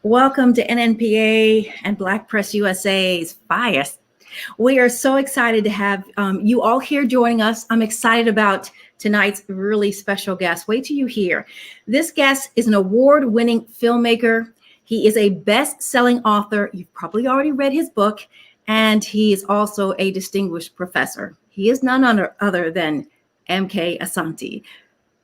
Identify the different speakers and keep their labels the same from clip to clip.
Speaker 1: Welcome to NNPA and Black Press USA's Bias. We are so excited to have you all here joining us. I'm excited about tonight's really special guest. Wait till you hear. This guest is an award-winning filmmaker. He is a best-selling author. You've probably already read his book, and he is also a distinguished professor. He is none other than MK Asante.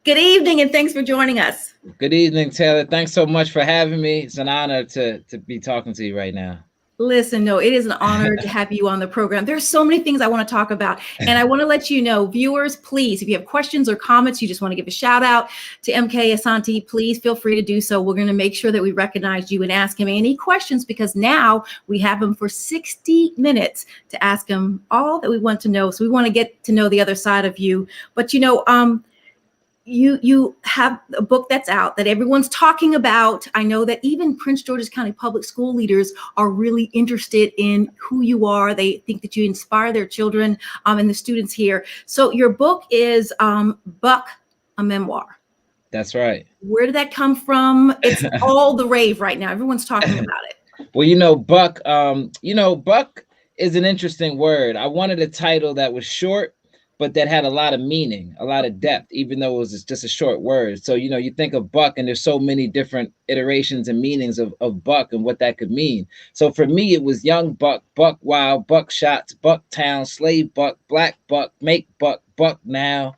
Speaker 1: Good evening, and thanks for joining us.
Speaker 2: Good evening, Taylor. Thanks so much for having me. It's an honor to be talking to you right now.
Speaker 1: Listen, no, it is an honor to have you on the program. There's so many things I want to talk about. And I want to let you know, viewers, please, if you have questions or comments, you just want to give a shout out to MK Asante, please feel free to do so. We're going to make sure that we recognize you and ask him any questions, because now we have him for 60 minutes to ask him all that we want to know. So we want to get to know the other side of you. But, you have a book that's out that everyone's talking about. I know that even Prince George's County public school leaders are really interested in who you are. They think that you inspire their children and the students here. So your book is Buck, A Memoir.
Speaker 2: That's right.
Speaker 1: Where did that come from? It's all the rave right now. Everyone's talking about it.
Speaker 2: Well, Buck, Buck is an interesting word. I wanted a title that was short, but that had a lot of meaning, a lot of depth, even though it was just a short word. So, you think of buck and there's so many different iterations and meanings of buck and what that could mean. So for me, it was young buck, buck wild, buck shots, buck town, slave buck, black buck, make buck, buck now.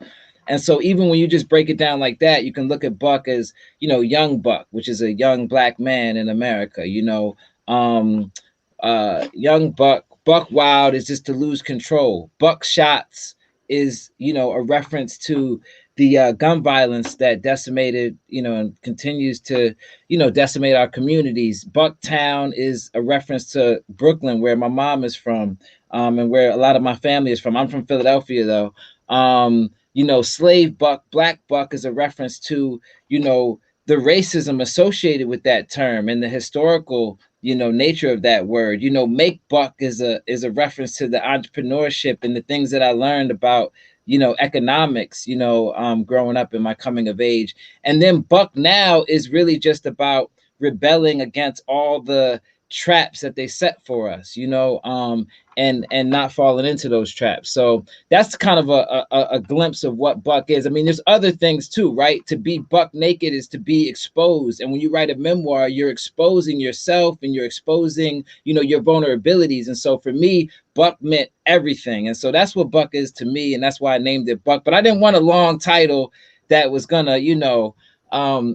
Speaker 2: And so even when you just break it down like that, you can look at buck as, young buck, which is a young black man in America, young buck wild is just to lose control. Buck shots is, a reference to the gun violence that decimated, and continues to, decimate our communities. Bucktown is a reference to Brooklyn, where my mom is from, and where a lot of my family is from. I'm from Philadelphia, though. Slave buck, black buck is a reference to, the racism associated with that term and the historical nature of that word. Make buck is a reference to the entrepreneurship and the things that I learned about, economics, growing up in my coming of age. And then buck now is really just about rebelling against all the traps that they set for us, and not falling into those traps. So that's kind of a glimpse of what buck is. I mean, there's other things too, right? To be buck naked is to be exposed. And when you write a memoir, you're exposing yourself and you're exposing, your vulnerabilities. And so for me, buck meant everything. And so that's what buck is to me. And that's why I named it Buck. But I didn't want a long title that was gonna,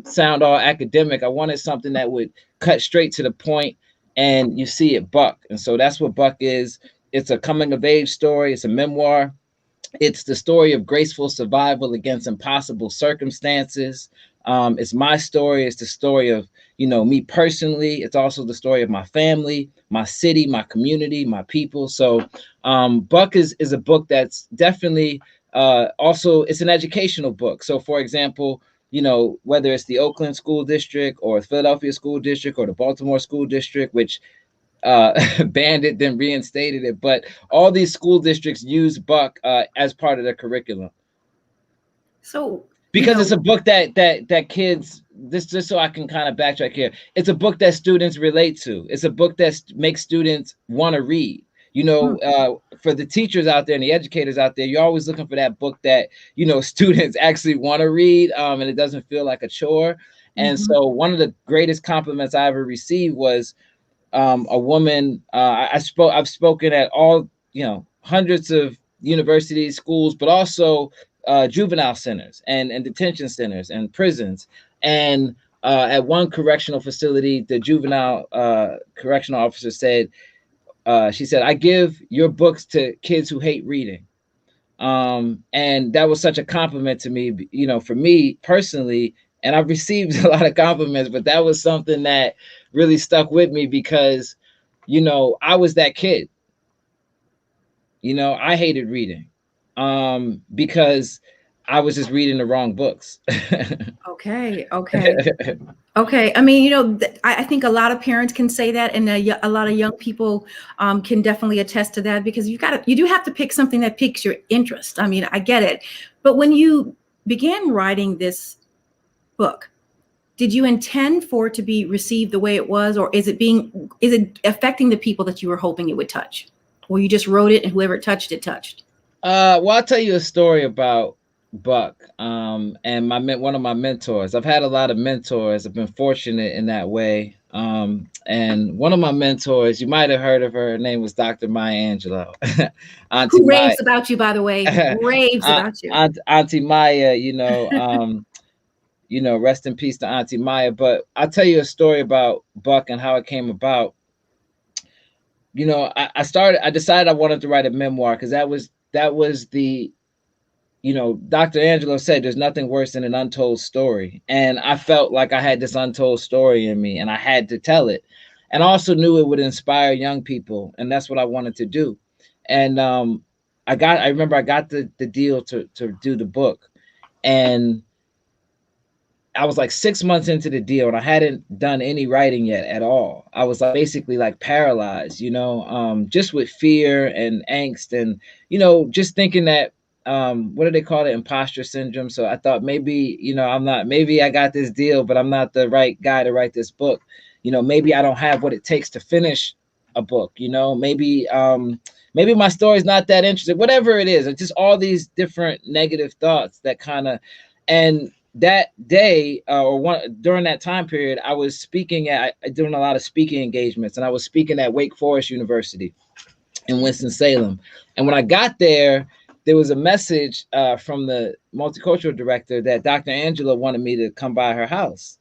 Speaker 2: sound all academic. I wanted something that would cut straight to the point and you see it, Buck. And so that's what Buck is. It's a coming of age story. It's a memoir. It's the story of graceful survival against impossible circumstances. It's my story. It's the story of, me personally. It's also the story of my family, my city, my community, my people. So Buck is a book that's definitely also, it's an educational book. So for example, whether it's the Oakland School District or Philadelphia School District or the Baltimore School District, which banned it, then reinstated it. But all these school districts use Buck as part of their curriculum.
Speaker 1: So
Speaker 2: because it's a book that kids, this just so I can kind of backtrack here, it's a book that students relate to. It's a book that makes students want to read. For the teachers out there and the educators out there, you're always looking for that book that, students actually want to read, and it doesn't feel like a chore. And so one of the greatest compliments I ever received was a woman. I've spoken at all, hundreds of universities, schools, but also juvenile centers and detention centers and prisons. And at one correctional facility, the juvenile correctional officer said, she said, "I give your books to kids who hate reading." And that was such a compliment to me, for me personally. And I've received a lot of compliments, but that was something that really stuck with me because, I was that kid. I hated reading because I was just reading the wrong books.
Speaker 1: Okay. Okay. I mean, I think a lot of parents can say that, and a lot of young people can definitely attest to that, because you do have to pick something that piques your interest. I mean, I get it. But when you began writing this book, did you intend for it to be received the way it was, or is it affecting the people that you were hoping it would touch? Or you just wrote it and whoever it touched, it touched?
Speaker 2: Well, I'll tell you a story about Buck, and one of my mentors. I've had a lot of mentors. I've been fortunate in that way. And one of my mentors, you might have heard of her. Her name was Dr. Maya Angelou. Auntie
Speaker 1: Who
Speaker 2: Maya.
Speaker 1: raves about you, by the way? Raves about you.
Speaker 2: Auntie Maya, rest in peace to Auntie Maya. But I'll tell you a story about Buck and how it came about. I decided I wanted to write a memoir because that was the, Dr. Angelou said there's nothing worse than an untold story. And I felt like I had this untold story in me and I had to tell it. And I also knew it would inspire young people. And that's what I wanted to do. And I remember I got the deal to do the book. And I was like 6 months into the deal and I hadn't done any writing yet at all. I was basically like paralyzed, just with fear and angst and, just thinking that, what do they call it? Imposter syndrome. So I thought maybe, maybe I got this deal, but I'm not the right guy to write this book. Maybe I don't have what it takes to finish a book, maybe my story's not that interesting, whatever it is. It's just all these different negative thoughts that and that day during that time period, I was speaking doing a lot of speaking engagements, and I was speaking at Wake Forest University in Winston-Salem. And when I got there was a message from the multicultural director that Dr. Angelou wanted me to come by her house.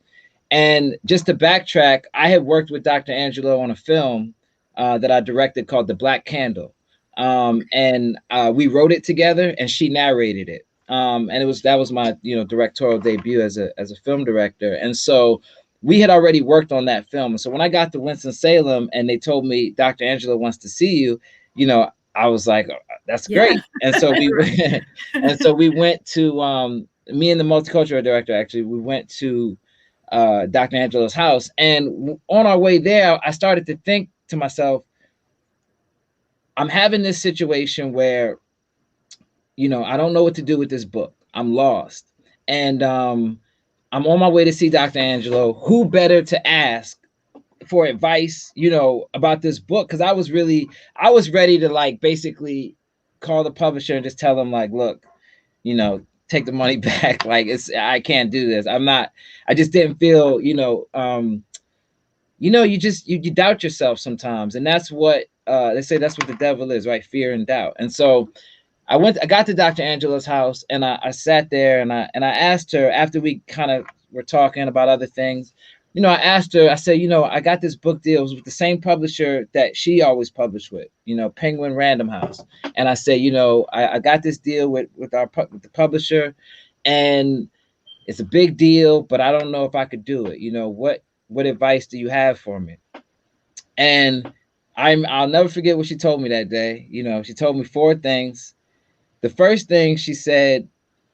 Speaker 2: And just to backtrack, I had worked with Dr. Angelou on a film that I directed called The Black Candle. And we wrote it together and she narrated it. And that was my, directorial debut as a film director. And so we had already worked on that film. So when I got to Winston-Salem and they told me Dr. Angelou wants to see you, I was like, oh, that's great. And so we we went to me and the multicultural director, actually, we went to Dr. Angelou's house. And on our way there, I started to think to myself, I'm having this situation where I don't know what to do with this book. I'm lost. And I'm on my way to see Dr. Angelou. Who better to ask for advice, about this book? Because I was ready to basically call the publisher and just tell them look, take the money back. I can't do this. I just didn't feel, you doubt yourself sometimes. And that's what they say, that's what the devil is, right? Fear and doubt. And so I got to Dr. Angelou's house and I sat there and I asked her after we kind of were talking about other things. I asked her, I said, I got this book deal. It was with the same publisher that she always published with, Penguin Random House. And I said, I got this deal with the publisher and it's a big deal, but I don't know if I could do it. What advice do you have for me? And I'll never forget what she told me that day. She told me 4 things. The first thing she said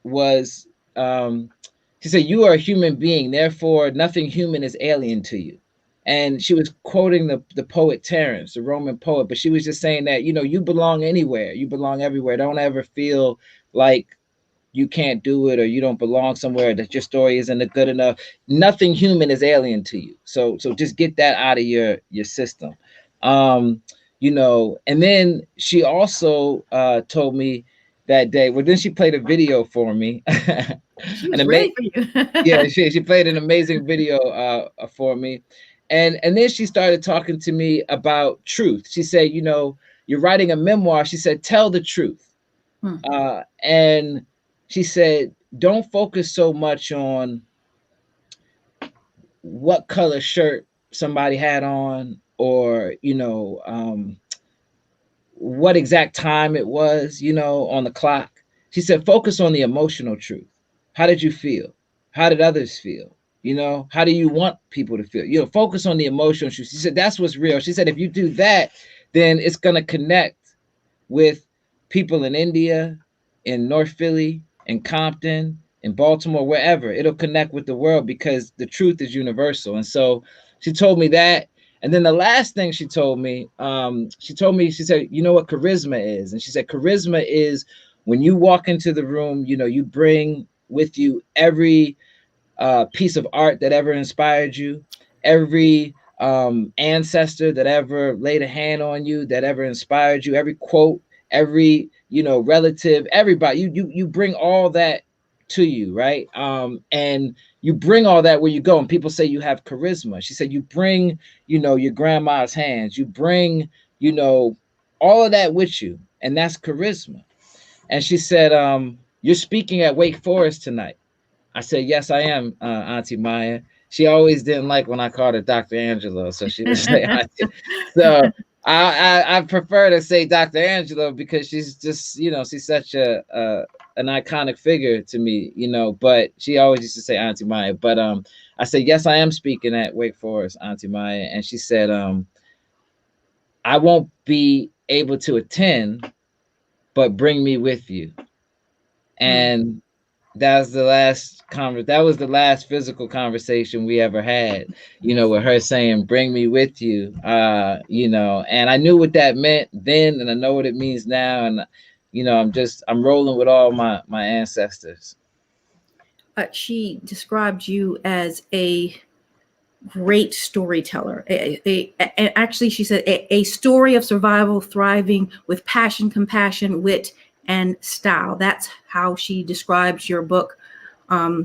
Speaker 2: was, she said, you are a human being, therefore nothing human is alien to you. And she was quoting the poet Terence, the Roman poet, but she was just saying that, you belong anywhere, you belong everywhere. Don't ever feel like you can't do it or you don't belong somewhere, that your story isn't good enough. Nothing human is alien to you. So just get that out of your system. And then she also told me that day, well, then she played a video for me.
Speaker 1: She was ready for you.
Speaker 2: Yeah, she played an amazing video for me. And then she started talking to me about truth. She said, you're writing a memoir. She said, tell the truth. And she said, don't focus so much on what color shirt somebody had on or, what exact time it was, on the clock. She said, focus on the emotional truth. How did you feel? How did others feel? How do you want people to feel? Focus on the emotional truth. She said, that's what's real. She said, if you do that, then it's going to connect with people in India, in North Philly, in Compton, in Baltimore, wherever. It'll connect with the world because the truth is universal. And so she told me that. And then the last thing she told me, she said, you know what charisma is? And she said, charisma is when you walk into the room, you bring with you every piece of art that ever inspired you, every ancestor that ever laid a hand on you, that ever inspired you, every quote, every relative, everybody. You bring all that to you, right? And you bring all that where you go, and people say you have charisma. She said you bring, your grandma's hands, you bring, all of that with you, and that's charisma. And she said, you're speaking at Wake Forest tonight. I said, yes, I am, Auntie Maya. She always didn't like when I called her Dr. Angelo, so she would say Auntie. So I prefer to say Dr. Angelo because she's just, she's such an iconic figure to me, but she always used to say Auntie Maya. But I said, yes, I am speaking at Wake Forest, Auntie Maya. And she said, I won't be able to attend, but bring me with you. And that was the last physical conversation we ever had, with her saying, bring me with you. And I knew what that meant then, and I know what it means now. And I'm rolling with all my ancestors.
Speaker 1: She described you as a great storyteller. Actually, she said a story of survival, thriving with passion, compassion, wit, and style. That's how she describes your book. How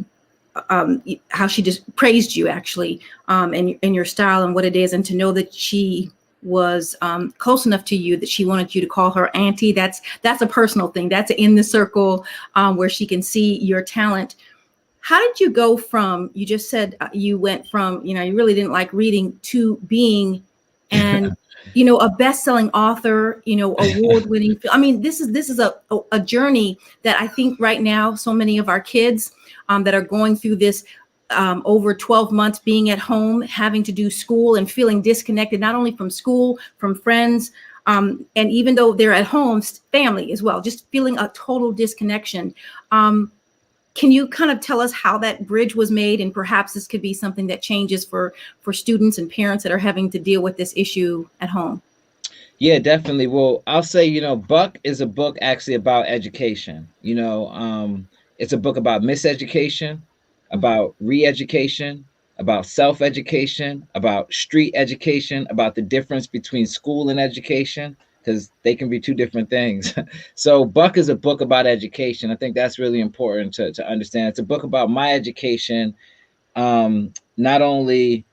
Speaker 1: she just praised you, actually, and your style and what it is, and to know that she was close enough to you that she wanted you to call her auntie. That's a personal thing. That's in the circle where she can see your talent. How did you go from, you just said you went from, you really didn't like reading to being and, a best-selling author, award-winning. I mean, this is a journey that I think right now, so many of our kids that are going through this over 12 months being at home, having to do school and feeling disconnected, not only from school, from friends, and even though they're at home, family as well, just feeling a total disconnection. Can you kind of tell us how that bridge was made? And perhaps this could be something that changes for students and parents that are having to deal with this issue at home.
Speaker 2: Yeah, definitely. Well, I'll say, Buck is a book actually about education. It's a book about miseducation, about re-education, about self-education, about street education, about the difference between school and education, because they can be two different things. So Buck is a book about education. I think that's really important to understand. It's a book about my education, not only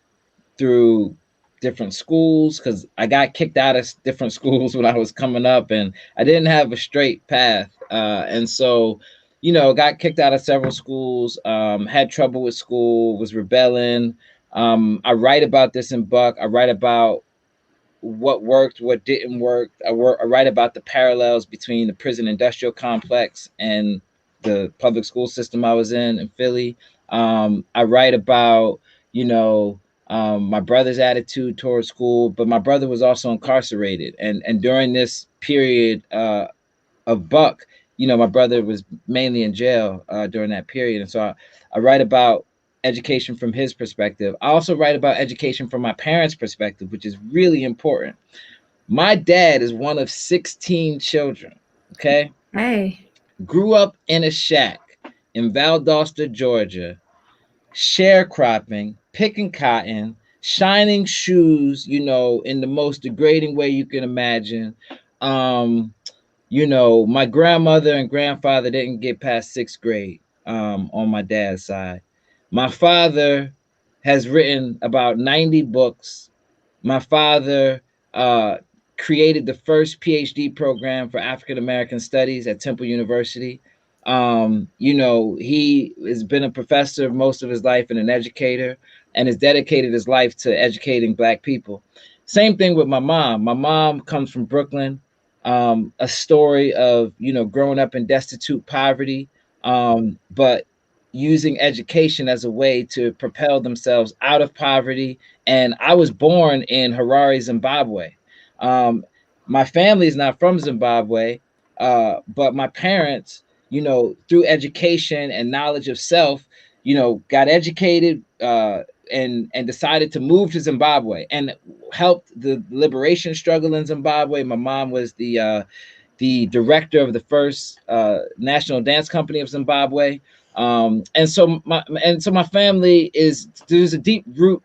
Speaker 2: through different schools, because I got kicked out of different schools when I was coming up, and I didn't have a straight path. And so, got kicked out of several schools, had trouble with school, was rebelling. I write about this in Buck. I write about what worked, what didn't work. I write about the parallels between the prison industrial complex and the public school system I was in Philly. I write about, my brother's attitude towards school, but my brother was also incarcerated. And during this period of Buck, my brother was mainly in jail during that period. And so I write about education from his perspective. I also write about education from my parents' perspective, which is really important. My dad is one of 16 children. Okay.
Speaker 1: Hey.
Speaker 2: Grew up in a shack in Valdosta, Georgia, sharecropping, picking cotton, shining shoes, in the most degrading way you can imagine. My grandmother and grandfather didn't get past 6th grade on my dad's side. My father has written about 90 books. My father created the first PhD program for African American studies at Temple University. He has been a professor most of his life and an educator, and has dedicated his life to educating Black people. Same thing with my mom. My mom comes from Brooklyn, a story of, growing up in destitute poverty, but using education as a way to propel themselves out of poverty. And I was born in Harare, Zimbabwe. My family is not from Zimbabwe, but my parents, through education and knowledge of self, got educated and decided to move to Zimbabwe and helped the liberation struggle in Zimbabwe. My mom was the director of the first National Dance Company of Zimbabwe. And so my family there's a deep root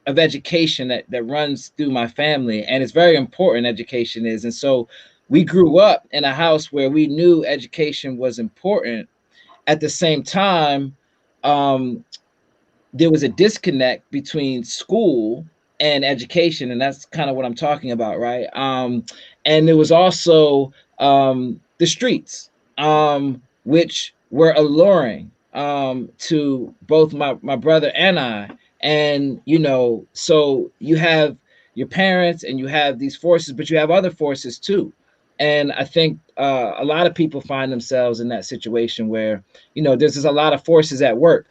Speaker 2: of education that runs through my family, and it's very important, education is. And so we grew up in a house where we knew education was important. At the same time, there was a disconnect between school and education, and that's kind of what I'm talking about, right? And there was also the streets, which were alluring to both my brother and I. And so you have your parents and you have these forces, but you have other forces too. And I think a lot of people find themselves in that situation where there's just a lot of forces at work.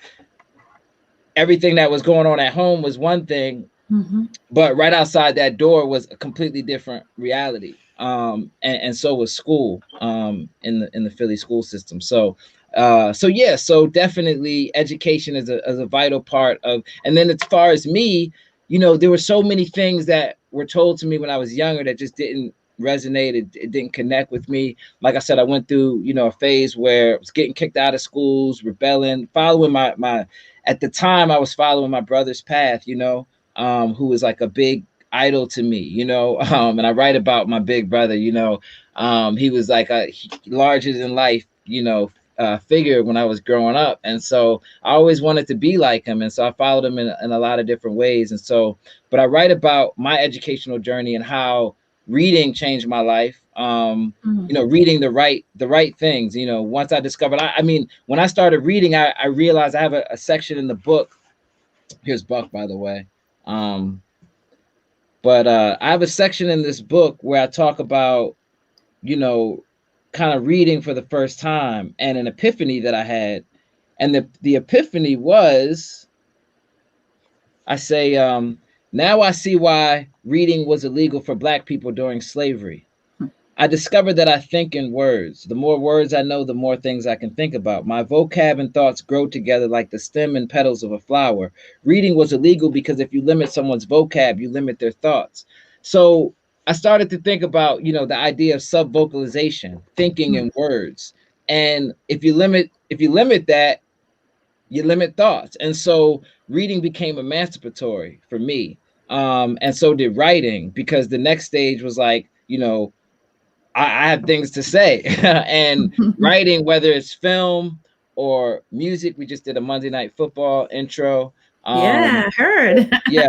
Speaker 2: Everything that was going on at home was one thing, but right outside that door was a completely different reality. And so was school in the Philly school system. So definitely education is a vital part of. And then as far as me, there were so many things that were told to me when I was younger that just didn't resonate. It didn't connect with me. Like I said, I went through a phase where I was getting kicked out of schools, rebelling, following my at the time I was following my brother's path, who was like a big idol to me, and I write about my big brother. He was like a larger than life, figure when I was growing up. And so I always wanted to be like him. And so I followed him in a lot of different ways. And so, but I write about my educational journey and how reading changed my life. Reading the right things. Once I discovered, I mean, when I started reading, I realized I have a section in the book. Here's Buck, by the way. But I have a section in this book where I talk about, kind of reading for the first time and an epiphany that I had. And the epiphany was, I say, now I see why reading was illegal for Black people during slavery. I discovered that I think in words. The more words I know, the more things I can think about. My vocab and thoughts grow together like the stem and petals of a flower. Reading was illegal because if you limit someone's vocab, you limit their thoughts. So I started to think about, the idea of sub-vocalization, thinking in words. And if you limit that, you limit thoughts. And so reading became emancipatory for me. And so did writing, because the next stage was like, I have things to say. And writing, whether it's film or music, we just did a Monday Night Football intro.
Speaker 1: Yeah, heard.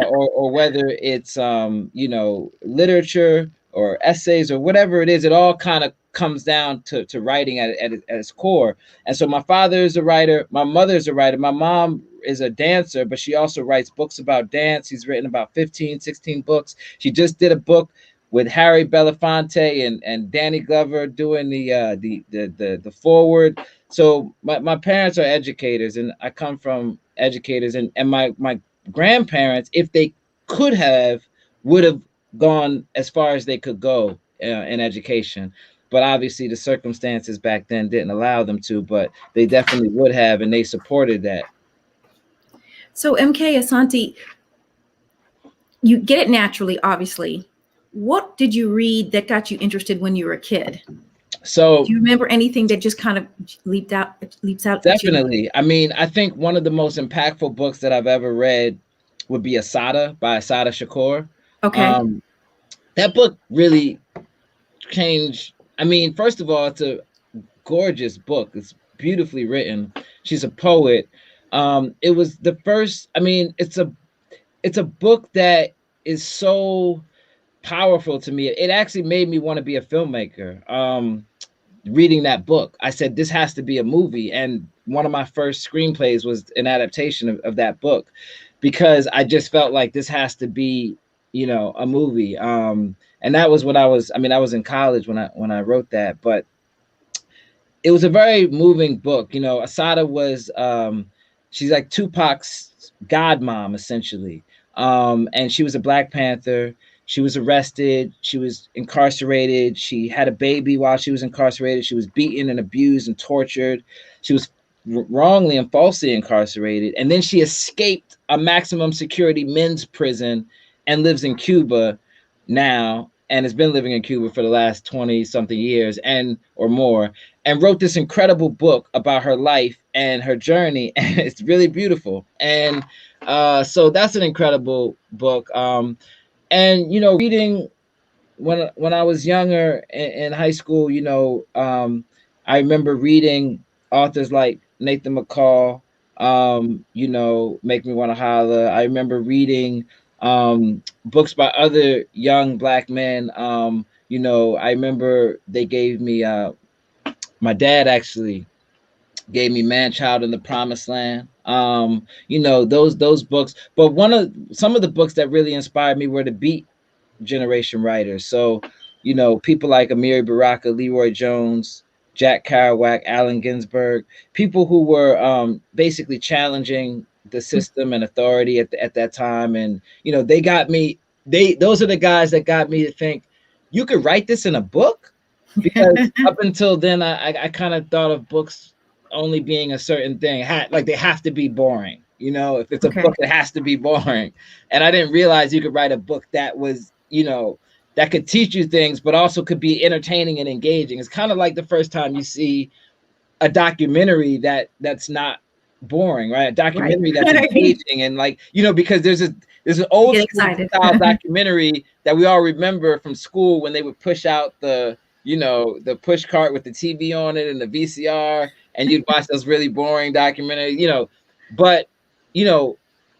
Speaker 2: or whether it's literature or essays or whatever it is, it all kind of comes down to writing at its core. And so my father is a writer, my mother is a writer, my mom is a dancer, but she also writes books about dance. She's written about 15, 16 books. She just did a book with Harry Belafonte and Danny Glover doing the forward. So my parents are educators, and I come from educators, and my grandparents, if they could have, would have gone as far as they could go in education. But obviously the circumstances back then didn't allow them to, but they definitely would have, and they supported that.
Speaker 1: So MK Asante, you get it naturally, obviously. What did you read that got you interested when you were a kid?
Speaker 2: So
Speaker 1: do you remember anything that just kind of leaps out?
Speaker 2: Definitely. I mean, I think one of the most impactful books that I've ever read would be Asada by Asada Shakur.
Speaker 1: Okay.
Speaker 2: That book really changed. I mean, first of all, it's a gorgeous book. It's beautifully written. She's a poet. It was the first, I mean, it's a book that is so powerful to me. It actually made me want to be a filmmaker. Reading that book, I said, this has to be a movie. And one of my first screenplays was an adaptation of that book, because I just felt like this has to be, a movie. And that was when I was in college when I wrote that, but it was a very moving book. Asada was, she's like Tupac's godmom, essentially. And she was a Black Panther. She was arrested. She was incarcerated. She had a baby while she was incarcerated. She was beaten and abused and tortured. She was wrongly and falsely incarcerated. And then she escaped a maximum security men's prison and lives in Cuba now, and has been living in Cuba for the last 20 something years or more, and wrote this incredible book about her life and her journey, and it's really beautiful. And so that's an incredible book. And reading when I was younger in high school, I remember reading authors like Nathan McCall, Make Me Want to Holler. I remember reading books by other young Black men. I remember they gave me my dad actually gave me Man Child in the Promised Land. Those books. But some of the books that really inspired me were the Beat generation writers. So, people like Amiri Baraka, Leroy Jones, Jack Kerouac, Allen Ginsberg, people who were basically challenging the system and authority at that time. And, they got me, those are the guys that got me to think, you could write this in a book? Because up until then, I kind of thought of books only being a certain thing, like they have to be boring. If it's a book, it has to be boring. And I didn't realize you could write a book that was, that could teach you things, but also could be entertaining and engaging. It's kind of like the first time you see a documentary that's not boring, right? A documentary that's engaging, and because there's an old school style documentary that we all remember from school when they would push out the push cart with the TV on it and the VCR, and you'd watch those really boring documentaries, but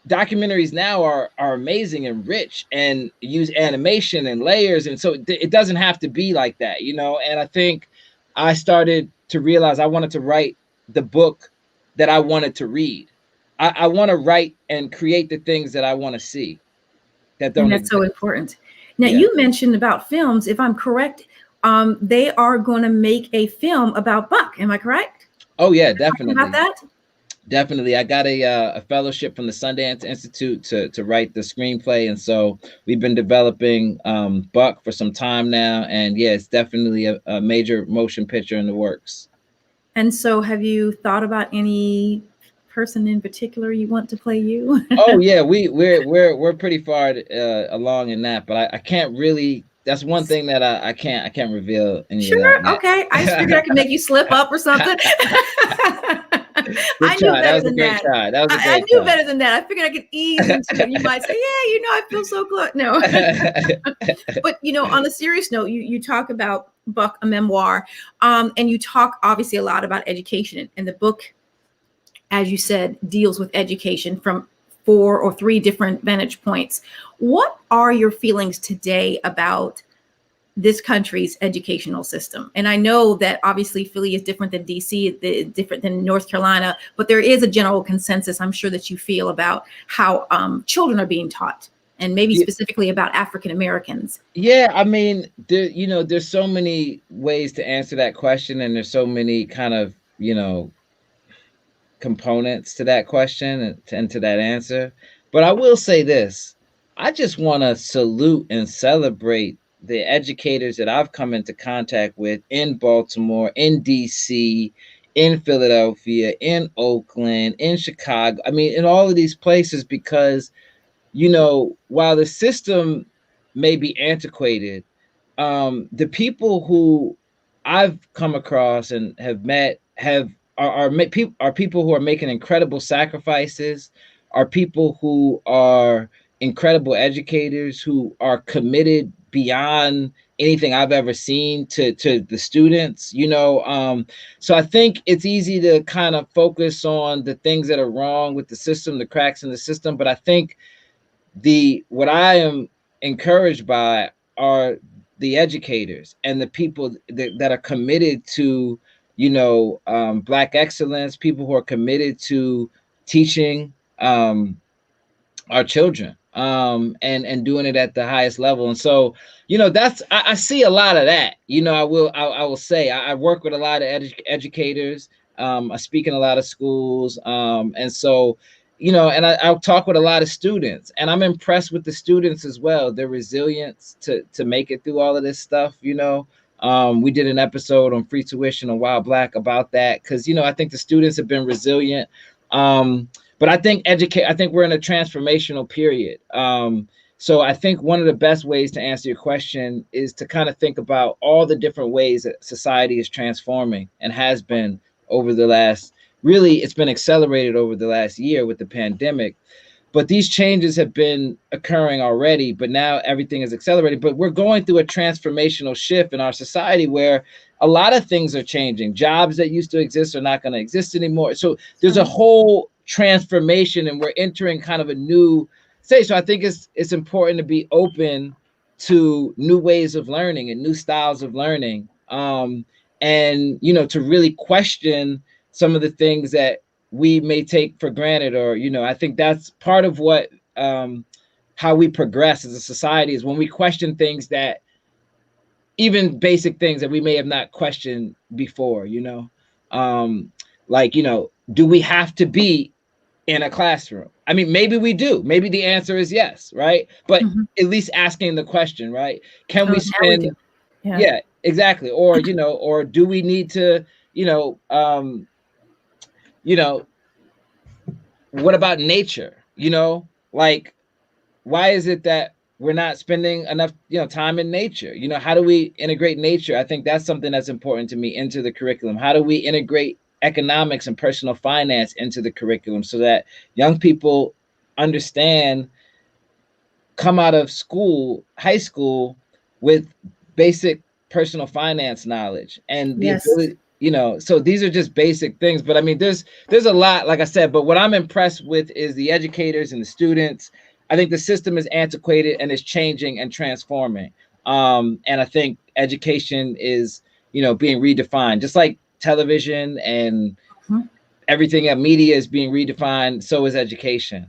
Speaker 2: documentaries now are amazing and rich and use animation and layers, and so it doesn't have to be like that, and I think I started to realize I wanted to write the book that I wanted to read. I want to write and create the things that I want to see that don't
Speaker 1: exist. So important. Now, you mentioned about films. If I'm correct, they are going to make a film about Buck. Am I correct?
Speaker 2: Oh yeah, definitely.
Speaker 1: About that?
Speaker 2: Definitely. I got a fellowship from the Sundance Institute to write the screenplay. And so we've been developing Buck for some time now. And yeah, it's definitely a major motion picture in the works.
Speaker 1: And so have you thought about any person in particular you want to play you?
Speaker 2: Oh yeah, we're pretty far along in that, but I can't really. That's one thing that I can't reveal any of that.
Speaker 1: Okay. I just figured I could make you slip up or something. I knew better than that. I knew better than that. I figured I could ease into it. You might say, yeah, I feel so close. No. But, on a serious note, you talk about Buck, A Memoir, and you talk obviously a lot about education. And the book, as you said, deals with education from 4 or 3 different vantage points. What are your feelings today about this country's educational system? And I know that obviously Philly is different than DC, different than North Carolina, but there is a general consensus, I'm sure, that you feel about how children are being taught, and maybe specifically about African Americans.
Speaker 2: Yeah, I mean, there's so many ways to answer that question, and there's so many kind of, components to that question and to that answer. But I will say this, I just want to salute and celebrate the educators that I've come into contact with in Baltimore, in DC, in Philadelphia, in Oakland, in Chicago. I mean, in all of these places, because, while the system may be antiquated, the people who I've come across and have met are people who are making incredible sacrifices, are people who are incredible educators, who are committed beyond anything I've ever seen to the students, so I think it's easy to kind of focus on the things that are wrong with the system, the cracks in the system. But I think what I am encouraged by are the educators and the people that are committed to Black excellence, people who are committed to teaching our children and doing it at the highest level. And so, that's I see a lot of that. I will say I work with a lot of educators. I speak in a lot of schools, and so and I'll talk with a lot of students, and I'm impressed with the students as well, their resilience to make it through all of this stuff. We did an episode on free tuition on Wild Black about that, because I think the students have been resilient. But I think we're in a transformational period. So I think one of the best ways to answer your question is to kind of think about all the different ways that society is transforming and has been over the last really it's been accelerated over the last year with the pandemic. But these changes have been occurring already, but now everything is accelerated. But we're going through a transformational shift in our society where a lot of things are changing. Jobs that used to exist are not going to exist anymore. So there's a whole transformation, and we're entering kind of a new stage. So I think it's important to be open to new ways of learning and new styles of learning, and to really question some of the things that we may take for granted, or I think that's part of what how we progress as a society, is when we question things, that even basic things that we may have not questioned before. Like, do we have to be in a classroom? I mean, maybe we do. Maybe the answer is yes, right? But at least asking the question, right? Can we spend? Yeah, exactly. Or or do we need to, what about nature? Like, why is it that we're not spending enough time in nature? How do we integrate nature? I think that's something that's important to me into the curriculum. How do we integrate economics and personal finance into the curriculum so that young people understand, come out of school, high school, with basic personal finance knowledge and the ability, so these are just basic things. But I mean, there's a lot, like I said, but what I'm impressed with is the educators and the students. I think the system is antiquated and is changing and transforming. And I think education is, being redefined, just like television and everything at media is being redefined. So is education.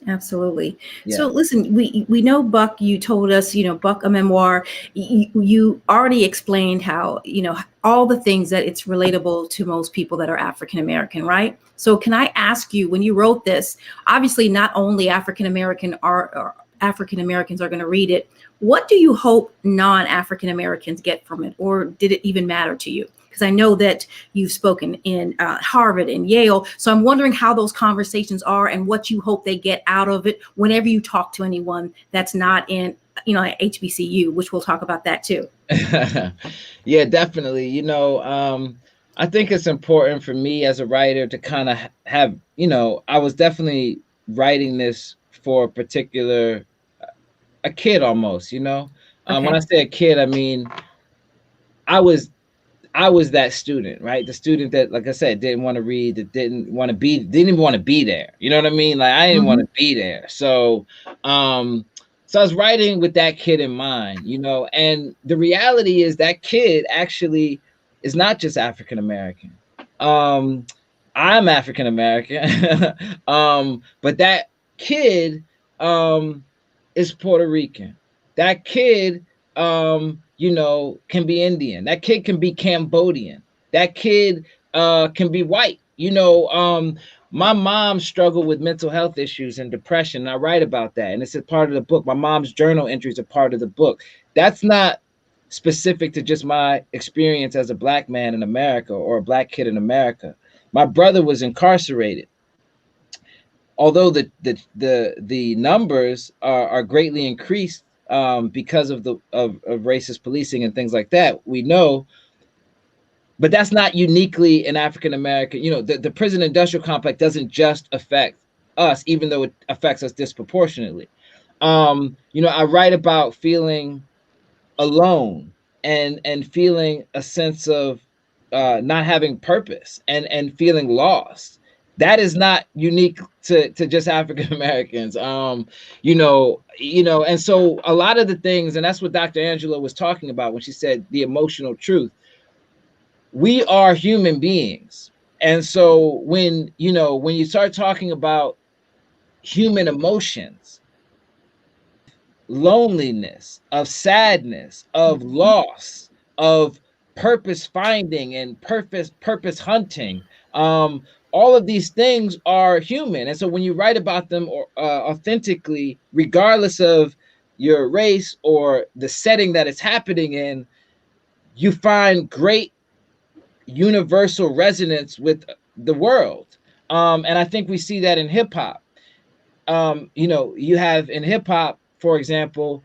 Speaker 1: Absolutely. Yeah. So listen, we know, Buck, you told us, Buck, A Memoir, you already explained how, all the things that it's relatable to most people that are African American, right? So can I ask you, when you wrote this, obviously not only African Americans are going to read it, what do you hope non-African Americans get from it? Or did it even matter to you? Because I know that you've spoken in Harvard and Yale. So I'm wondering how those conversations are and what you hope they get out of it whenever you talk to anyone that's not in, HBCU, which we'll talk about that too.
Speaker 2: Yeah, definitely. I think it's important for me as a writer to kind of have, I was definitely writing this for a kid almost, Okay. When I say a kid, I mean, I was that student, right? The student that, like I said, didn't want to read, that didn't even want to be there. You know what I mean? Like, I didn't want to be there. So, so I was writing with that kid in mind, and the reality is that kid actually is not just African American. I'm African American, but that kid is Puerto Rican. That kid can be Indian. That kid can be Cambodian. That kid can be white. My mom struggled with mental health issues and depression, and I write about that, and it's a part of the book. My mom's journal entries are part of the book. That's not specific to just my experience as a Black man in America or a Black kid in America. My brother was incarcerated. Although the numbers are greatly increased because of racist policing and things like that, we know, but that's not uniquely an African American. The prison industrial complex doesn't just affect us, even though it affects us disproportionately. I write about feeling alone and feeling a sense of not having purpose and feeling lost. That is not unique to just African Americans. And so a lot of the things, and that's what Dr. Angelou was talking about when she said the emotional truth. We are human beings. And so when you start talking about human emotions, loneliness, of sadness, of loss, of purpose finding and purpose hunting, all of these things are human. And so when you write about them authentically, regardless of your race or the setting that it's happening in, you find great universal resonance with the world. And I think we see that in hip hop. You have in hip hop, for example,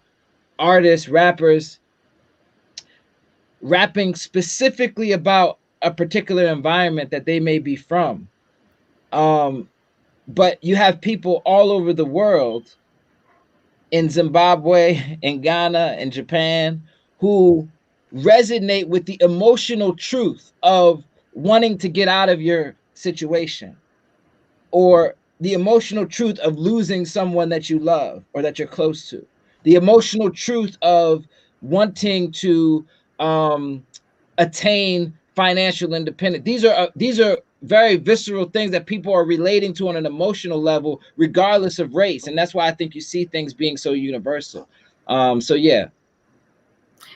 Speaker 2: artists, rappers rapping specifically about a particular environment that they may be from. But you have people all over the world, in Zimbabwe, in Ghana, in Japan, who resonate with the emotional truth of wanting to get out of your situation, or the emotional truth of losing someone that you love or that you're close to, the emotional truth of wanting to attain financial independence. These are very visceral things that people are relating to on an emotional level, regardless of race. And that's why I think you see things being so universal. So yeah.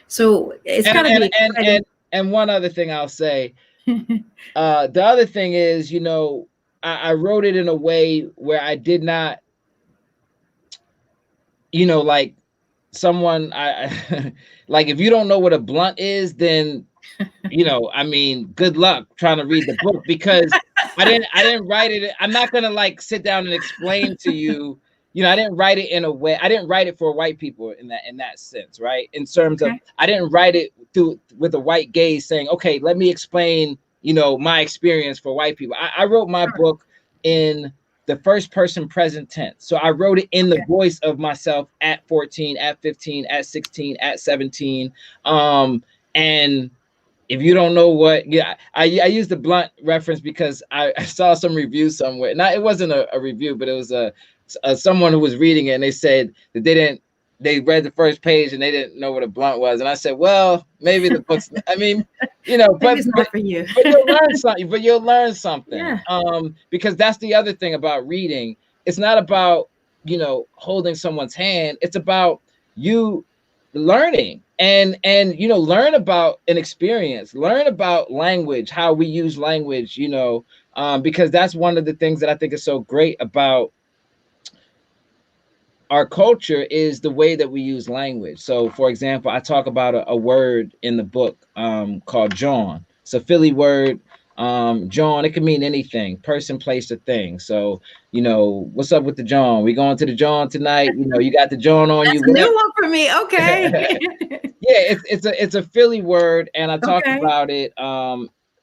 Speaker 1: So it's got to be exciting.
Speaker 2: And one other thing I'll say, the other thing is, you know, I wrote it in a way where I did not, you know, like someone, I like, if you don't know what a blunt is, then, you know, I mean, good luck trying to read the book, because I didn't write it. I'm not gonna like sit down and explain to you, you know, I didn't write it in a way. I didn't write it for white people in that sense, right? In terms of, I didn't write it through with a white gaze saying, okay, let me explain, you know, my experience for white people. I wrote my book in the first person present tense. So I wrote it in the voice of myself at 14, at 15, at 16, at 17. And if you don't know what, yeah, I used the blunt reference because I saw some review somewhere. Now, it wasn't a review, but it was someone who was reading it, and they said that they read the first page and they didn't know what a blunt was. And I said, well, maybe the book's, I mean, you know, but,
Speaker 1: it's not for you.
Speaker 2: but you'll learn something,
Speaker 1: Yeah.
Speaker 2: Because that's the other thing about reading. It's not about, you know, holding someone's hand. It's about you learning and you know, learn about an experience, learn about language, how we use language, you know, because that's one of the things that I think is so great about our culture, is the way that we use language. So for example, I talk about a word in the book called John. It's a Philly word. John, it can mean anything, person, place, or thing. So, you know, what's up with the John? We going to the John tonight? You know, you got the John on.
Speaker 1: That's
Speaker 2: you.
Speaker 1: A new one for me. Okay.
Speaker 2: Yeah, it's a Philly word, and I talk about it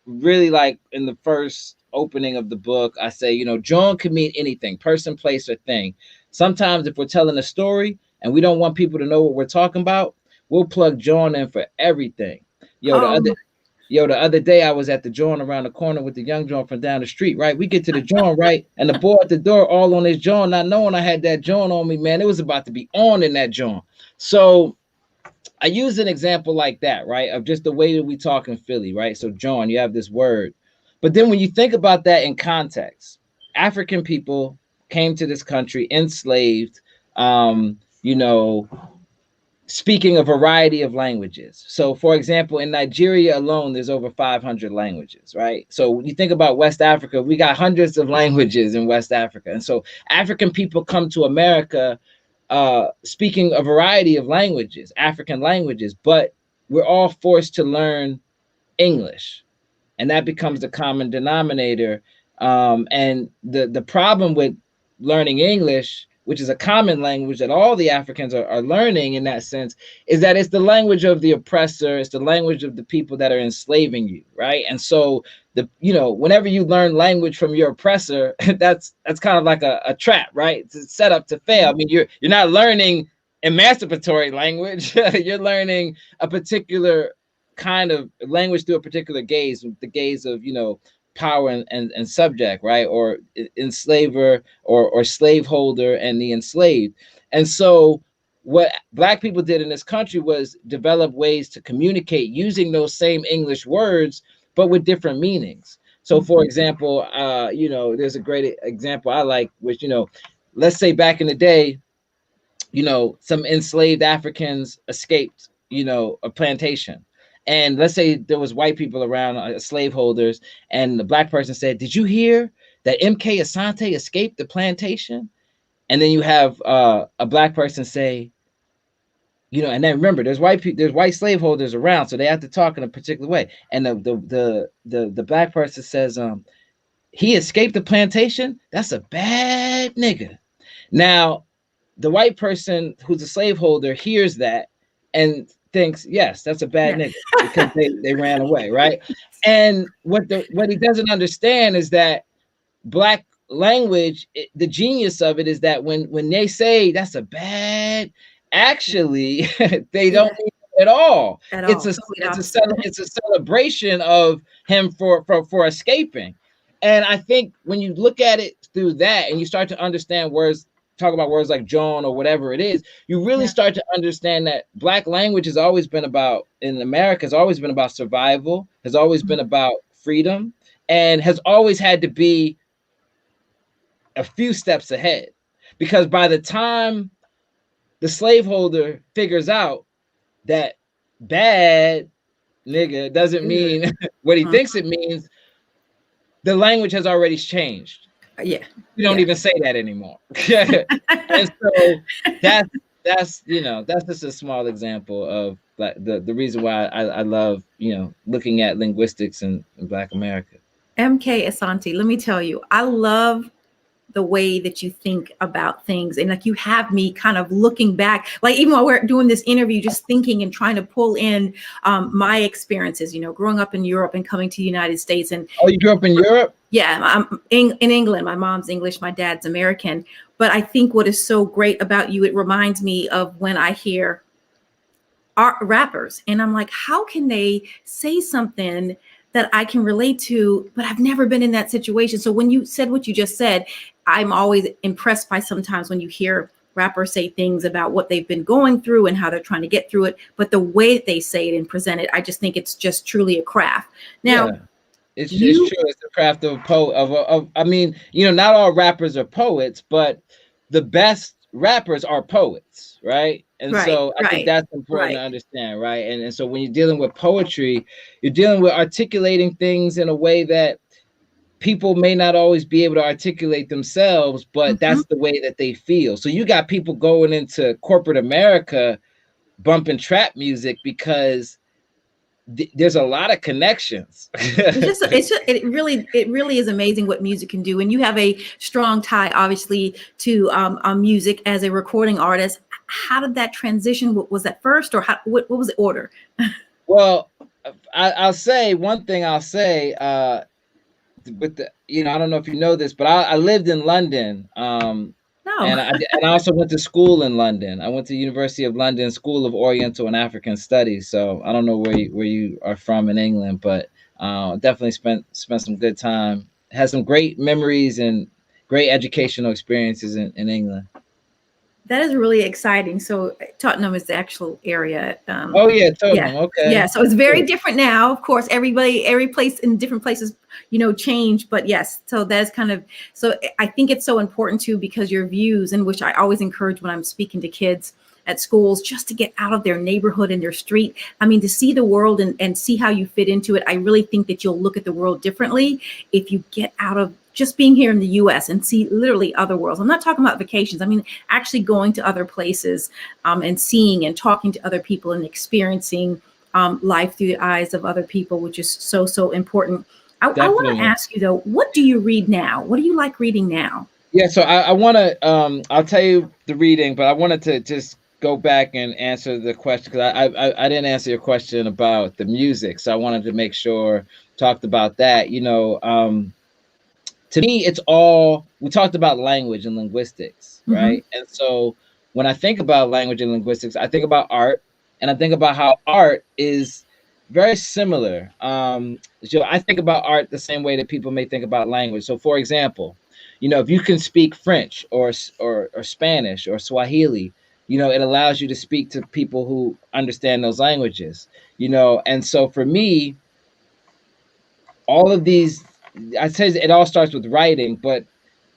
Speaker 2: really like in the first opening of the book. I say, you know, John could mean anything, person, place, or thing. Sometimes if we're telling a story and we don't want people to know what we're talking about, we'll plug John in for everything. The other day I was at the John around the corner with the young John from down the street, right? We get to the John, right? And the boy at the door all on his John, not knowing I had that John on me, man. It was about to be on in that John. So I use an example like that, right? Of just the way that we talk in Philly, right? So John, you have this word. But then when you think about that in context, African people came to this country enslaved, you know, speaking a variety of languages. So for example, in Nigeria alone, there's over 500 languages, right? So when you think about West Africa, we got hundreds of languages in West Africa. And so African people come to America speaking a variety of languages, African languages, but we're all forced to learn English. And that becomes the common denominator. And the problem with learning English, which is a common language that all the Africans are learning in that sense, is that it's the language of the oppressor. It's the language of the people that are enslaving you, right? And so whenever you learn language from your oppressor, that's kind of like a trap, right? It's set up to fail. I mean, you're not learning emancipatory language. You're learning a particular kind of language through a particular gaze, the gaze of power and subject, right? Or enslaver or slaveholder and the enslaved. And so what Black people did in this country was develop ways to communicate using those same English words, but with different meanings. So for example, there's a great example I like, which, let's say back in the day, some enslaved Africans escaped, a plantation. And let's say there was white people around, slaveholders, and the Black person said, "Did you hear that MK Asante escaped the plantation?" And then you have a Black person say, and then remember, there's white slaveholders around, so they have to talk in a particular way. And the Black person says, "He escaped the plantation? That's a bad nigga." Now, the white person who's a slaveholder hears that and thinks, yes, that's a bad nigga, because they ran away, right? And what he doesn't understand is that Black language, the genius of it is that when they say that's a bad, actually they
Speaker 1: Yeah.
Speaker 2: don't mean it at all.
Speaker 1: At
Speaker 2: It's
Speaker 1: all.
Speaker 2: a
Speaker 1: Complete opposite.
Speaker 2: it's a celebration of him for escaping. And I think when you look at it through that and you start to understand words, talk about words like John or whatever it is, you really
Speaker 1: Yeah.
Speaker 2: start to understand that Black language has always been about, in America, has always been about survival, has always been about freedom, and has always had to be a few steps ahead. Because by the time the slaveholder figures out that bad nigga doesn't
Speaker 1: Good.
Speaker 2: mean what he thinks it means, the language has already changed.
Speaker 1: Yeah.
Speaker 2: We don't
Speaker 1: Yeah.
Speaker 2: even say that anymore. And so that's you know, that's just a small example of like the reason why I love, you know, looking at linguistics in Black America.
Speaker 1: MK Asante, let me tell you, I love the way that you think about things, and like you have me kind of looking back, like even while we're doing this interview, just thinking and trying to pull in my experiences, you know, growing up in Europe and coming to the United States. And
Speaker 2: Oh, you grew up in Europe?
Speaker 1: yeah, I'm in England. My mom's English, my dad's American. But I think what is so great about you, it reminds me of when I hear art rappers and I'm like, how can they say something that I can relate to, but I've never been in that situation. So when you said what you just said, I'm always impressed by sometimes when you hear rappers say things about what they've been going through and how they're trying to get through it, but the way that they say it and present it, I just think it's just truly a craft. Now,
Speaker 2: Yeah. It's
Speaker 1: you,
Speaker 2: true. It's the craft of a poet. Of I mean, you know, not all rappers are poets, but the best rappers are poets, right? And
Speaker 1: right,
Speaker 2: so I think
Speaker 1: right,
Speaker 2: that's important to
Speaker 1: right.
Speaker 2: understand, right? And so when you're dealing with poetry, you're dealing with articulating things in a way that people may not always be able to articulate themselves, but
Speaker 1: Mhm.
Speaker 2: that's the way that they feel. So you got people going into corporate America bumping trap music because there's a lot of connections.
Speaker 1: It really is amazing what music can do. And you have a strong tie, obviously, to music as a recording artist. How did that transition? Was that first, or what was the order?
Speaker 2: Well, I'll say one thing. I'll say, with the, you know, I don't know if you know this, but I lived in London,
Speaker 1: No.
Speaker 2: and I also went to school in London. I went to University of London School of Oriental and African Studies. So I don't know where you are from in England, but definitely spent some good time. Had some great memories and great educational experiences in England.
Speaker 1: That is really exciting. So Tottenham is the actual area.
Speaker 2: Oh yeah,
Speaker 1: Yeah,
Speaker 2: Tottenham.
Speaker 1: yeah.
Speaker 2: Okay.
Speaker 1: So it's very
Speaker 2: Good.
Speaker 1: different now. Of course, every place in different places, you know, change. But yes, so that's kind of, so I think it's so important too, because your views, and which I always encourage when I'm speaking to kids at schools, just to get out of their neighborhood and their street. I mean, to see the world and see how you fit into it. I really think that you'll look at the world differently if you get out of just being here in the US and see literally other worlds. I'm not talking about vacations. I mean, actually going to other places and seeing and talking to other people and experiencing life through the eyes of other people, which is so, so important. I want to
Speaker 2: Definitely.
Speaker 1: ask you though, what do you read now? What do you like reading now?
Speaker 2: Yeah, so I want to I'll tell you the reading, but I wanted to just go back and answer the question because I didn't answer your question about the music, so I wanted to make sure talked about that. You know, to me, it's all we talked about language and linguistics,
Speaker 1: Mm-hmm.
Speaker 2: right? And so when I think about language and linguistics, I think about art, and I think about how art is very similar. So I think about art the same way that people may think about language. So, for example, you know, if you can speak French or Spanish or Swahili, you know, it allows you to speak to people who understand those languages. You know, and so for me, all of these, I say it all starts with writing, but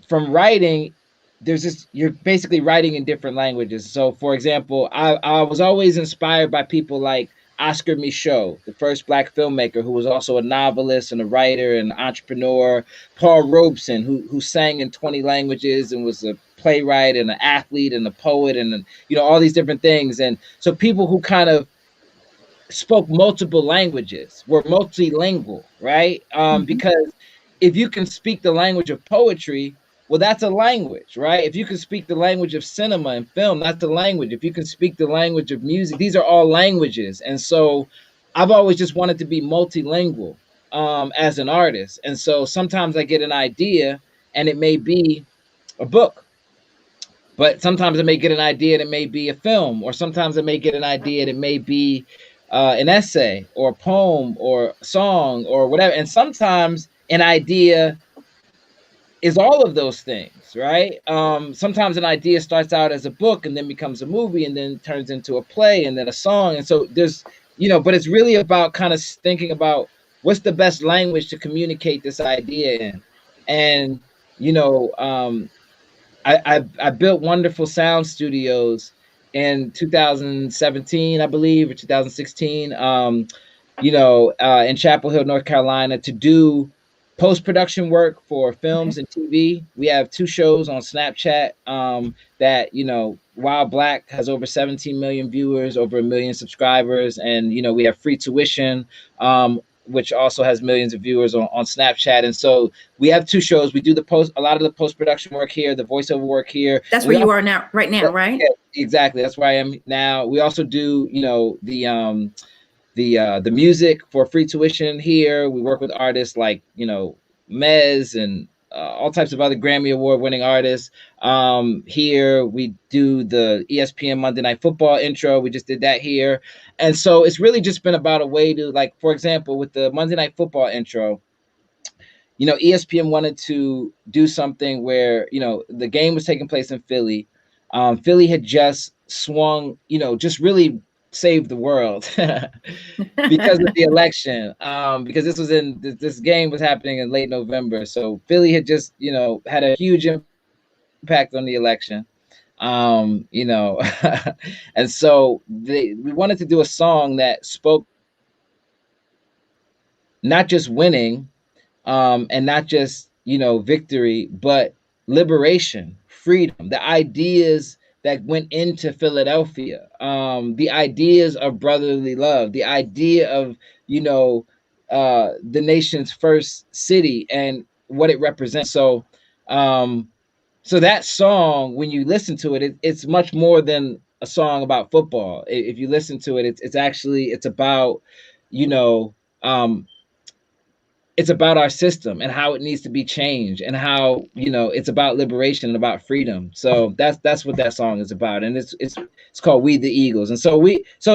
Speaker 2: from writing, there's this, you're basically writing in different languages. So for example, I was always inspired by people like Oscar Michaud, the first Black filmmaker who was also a novelist and a writer and an entrepreneur. Paul Robeson, who sang in 20 languages and was a playwright and an athlete and a poet and, you know, all these different things. And so people who kind of spoke multiple languages, were multilingual, right?
Speaker 1: Mm-hmm.
Speaker 2: Because if you can speak the language of poetry, well, that's a language, right? If you can speak the language of cinema and film, that's a language. If you can speak the language of music, these are all languages. And so I've always just wanted to be multilingual as an artist. And so sometimes I get an idea and it may be a book. But sometimes I may get an idea and it may be a film, or sometimes I may get an idea and it may be an essay or a poem or a song or whatever. And sometimes an idea is all of those things, right? Sometimes an idea starts out as a book and then becomes a movie and then turns into a play and then a song. And so there's, but it's really about kind of thinking about what's the best language to communicate this idea in. And, I built wonderful sound studios in 2017, I believe, or 2016, in Chapel Hill, North Carolina, to do post-production work for films and TV. We have 2 shows on Snapchat that, Wild Black has over 17 million viewers, over 1 million subscribers. And, we have Free Tuition, which also has millions of viewers on Snapchat. And so we have 2 shows. We do a lot of the post-production work here, the voiceover work here.
Speaker 1: That's where you are now, right now, right?
Speaker 2: Yeah, exactly. That's where I am now. We also do, the music for Free Tuition here. We work with artists like, Mez and all types of other Grammy Award winning artists. Here we do the ESPN Monday Night Football intro. We just did that here. And so it's really just been about a way to, like, for example, with the Monday Night Football intro, ESPN wanted to do something where, the game was taking place in Philly. Philly had just swung, just really saved the world because of the election. Because this game was happening in late November. So Philly had just, had a huge impact on the election. And so we wanted to do a song that spoke not just winning, and not just, victory, but liberation, freedom, the ideas that went into Philadelphia, the ideas of brotherly love, the idea of, the nation's first city and what it represents. So, so that song, when you listen to it, it's much more than a song about football. If you listen to it, it's about, it's about our system and how it needs to be changed, and how, it's about liberation and about freedom. So that's what that song is about. And it's called We the Eagles. And so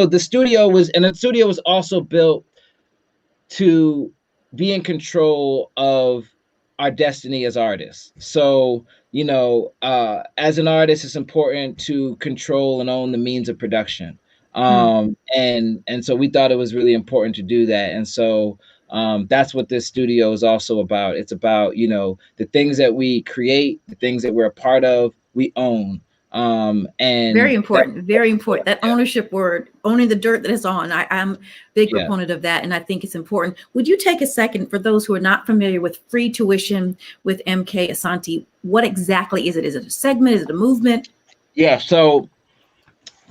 Speaker 2: the studio was also built to be in control of our destiny as artists. So, as an artist, it's important to control and own the means of production. And so we thought it was really important to do that. And so that's what this studio is also about. It's about, the things that we create, the things that we're a part of, we own. And
Speaker 1: very important, that ownership word, owning the dirt that is on. I'm a big proponent of that, and I think it's important. Would you take a second, for those who are not familiar with Free Tuition with MK Asante, what exactly is it? Is it a segment? Is it a movement?
Speaker 2: Yeah, so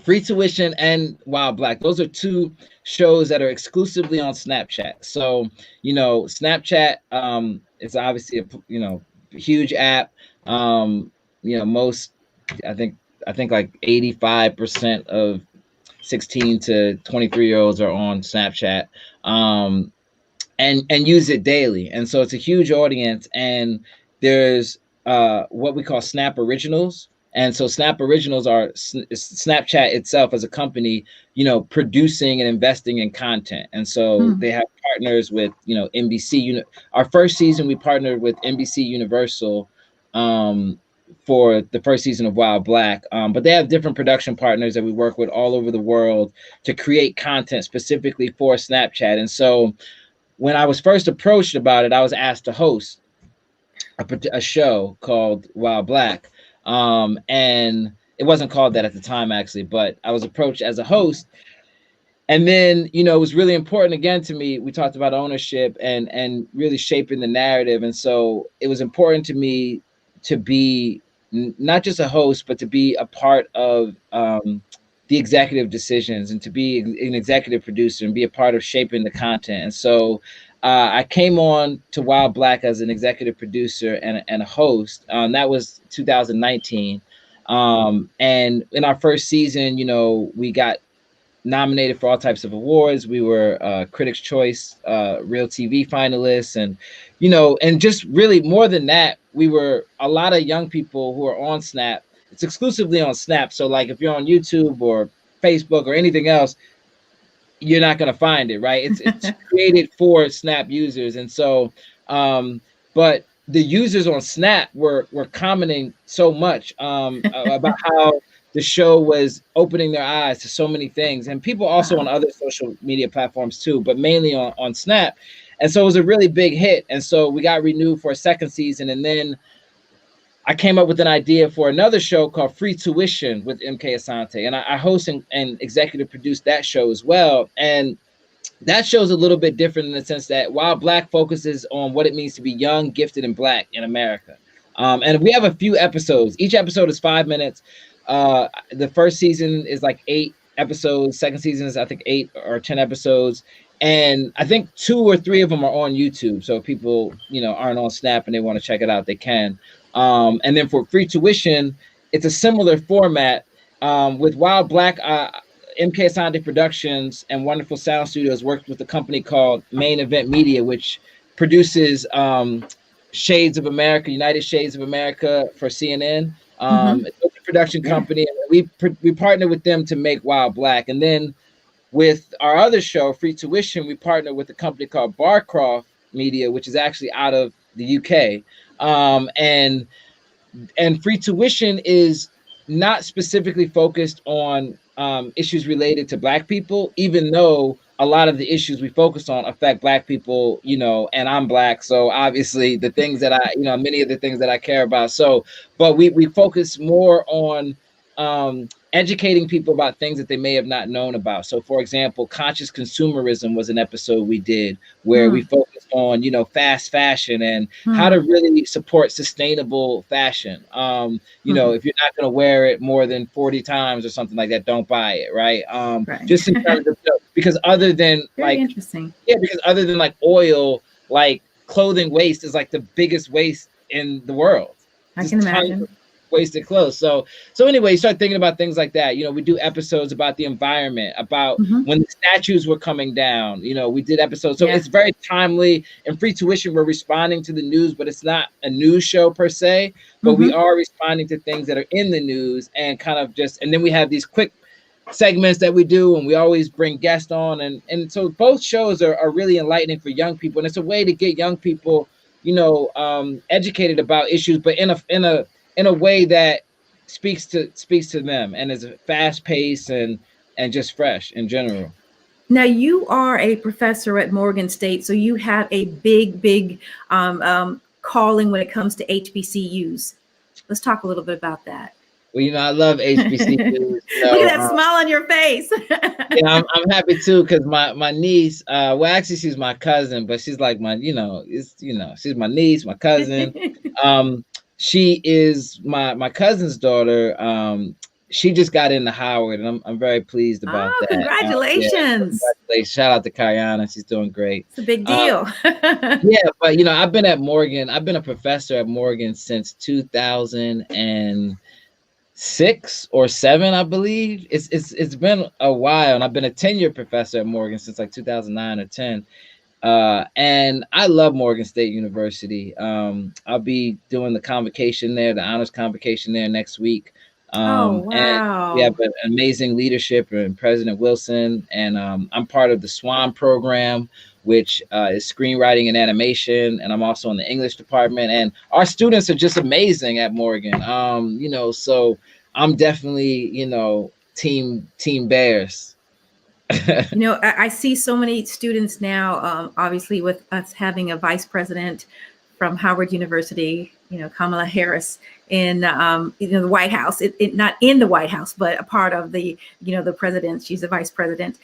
Speaker 2: Free Tuition and Wild Black, those are 2 shows that are exclusively on Snapchat. So, Snapchat is obviously a huge app. Most, I think like 85% of 16 to 23-year-olds are on Snapchat, and use it daily. And so it's a huge audience. And there's what we call Snap Originals. And so Snap Originals are Snapchat itself as a company, producing and investing in content. And so they have partners with, NBC. Our first season, we partnered with NBC Universal for the first season of Wild Black. But they have different production partners that we work with all over the world to create content specifically for Snapchat. And so when I was first approached about it, I was asked to host a show called Wild Black. And it wasn't called that at the time, actually, but I was approached as a host. And then, it was really important again to me. We talked about ownership and really shaping the narrative. And so it was important to me to be not just a host, but to be a part of the executive decisions, and to be an executive producer and be a part of shaping the content. And so I came on to Wild Black as an executive producer and a host. That was 2019. And in our first season, we got nominated for all types of awards. We were Critics' Choice Real TV finalists, and and just really more than that, we were a lot of young people who are on Snap. It's exclusively on Snap. So like if you're on YouTube or Facebook or anything else, you're not going to find it, right? It's created for Snap users. And so but the users on Snap were commenting so much about how the show was opening their eyes to so many things, and people also on other social media platforms too, but mainly on Snap. And so it was a really big hit. And so we got renewed for a second season. And then I came up with an idea for another show called Free Tuition with MK Asante. And I host and executive produce that show as well. And that show's a little bit different in the sense that while Black focuses on what it means to be young, gifted, and Black in America. And we have a few episodes. Each episode is 5 minutes. The first season is like 8 episodes. Second season is, I think, 8 or 10 episodes. And I think 2 or 3 of them are on YouTube. So if people, aren't on Snap and they want to check it out, they can. And then for Free Tuition, it's a similar format with Wild Black. MK Asante Productions and Wonderful Sound Studios worked with a company called Main Event Media, which produces Shades of America, United Shades of America for CNN. It's a production company. And we partnered with them to make Wild Black. And then with our other show, Free Tuition, we partnered with a company called Barcroft Media, which is actually out of the UK. And Free Tuition is not specifically focused on issues related to Black people, even though a lot of the issues we focus on affect Black people, and I'm Black. So obviously the things that many of the things that I care about. So, but we focus more on educating people about things that they may have not known about. So for example, conscious consumerism was an episode we did where we focused on, fast fashion and how to really support sustainable fashion. If you're not going to wear it more than 40 times or something like that, don't buy it. Right.
Speaker 1: Right.
Speaker 2: Just in terms of, because other than
Speaker 1: interesting.
Speaker 2: Yeah, because other than like oil, like clothing waste is like the biggest waste in the world.
Speaker 1: I can imagine.
Speaker 2: Wasted clothes. So anyway, you start thinking about things like that. We do episodes about the environment, about when the statues were coming down. We did episodes. So it's very timely. And Free Tuition, we're responding to the news, but it's not a news show per se, but we are responding to things that are in the news and kind of and then we have these quick segments that we do, and we always bring guests on. And so both shows are really enlightening for young people. And it's a way to get young people, educated about issues, but in a way that speaks to them and is fast paced and just fresh in general.
Speaker 1: Now you are a professor at Morgan State, so you have a big calling when it comes to HBCUs. Let's talk a little bit about that.
Speaker 2: Well, I love HBCUs.
Speaker 1: Look at that smile on your face.
Speaker 2: Yeah, I'm happy too, because my niece, well, actually she's my cousin, but she's like my, she's my niece, my cousin. She is my cousin's daughter. She just got into Howard, and I'm very pleased about that.
Speaker 1: Congratulations.
Speaker 2: Congratulations. Shout out to Kayana. She's doing great.
Speaker 1: It's a big deal.
Speaker 2: Yeah, but I've been at Morgan. I've been a professor at Morgan since 2006 or 7, I believe. It's been a while, and I've been a tenured professor at Morgan since like 2009 or 10. And I love Morgan State University. I'll be doing the convocation there, the honors convocation there next week.
Speaker 1: Wow.
Speaker 2: And we have an amazing leadership and President Wilson. And I'm part of the SWAN program, which is screenwriting and animation. And I'm also in the English department. And our students are just amazing at Morgan. So I'm definitely, team Bears.
Speaker 1: I see so many students now, obviously with us having a vice president from Howard University, Kamala Harris in, the White House, not in the White House, but a part of the, the president, she's the vice president.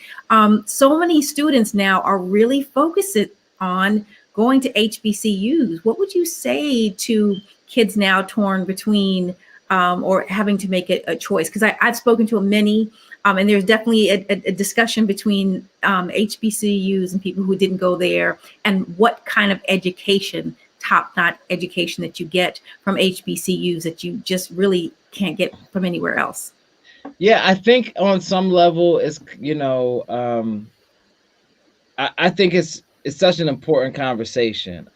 Speaker 1: So many students now are really focused on going to HBCUs. What would you say to kids now torn between or having to make a choice? Because I've spoken to many. And there's definitely a discussion between HBCUs and people who didn't go there, and what kind of education, top-notch education that you get from HBCUs that you just really can't get from anywhere else.
Speaker 2: Yeah, I think on some level, it's I think it's such an important conversation.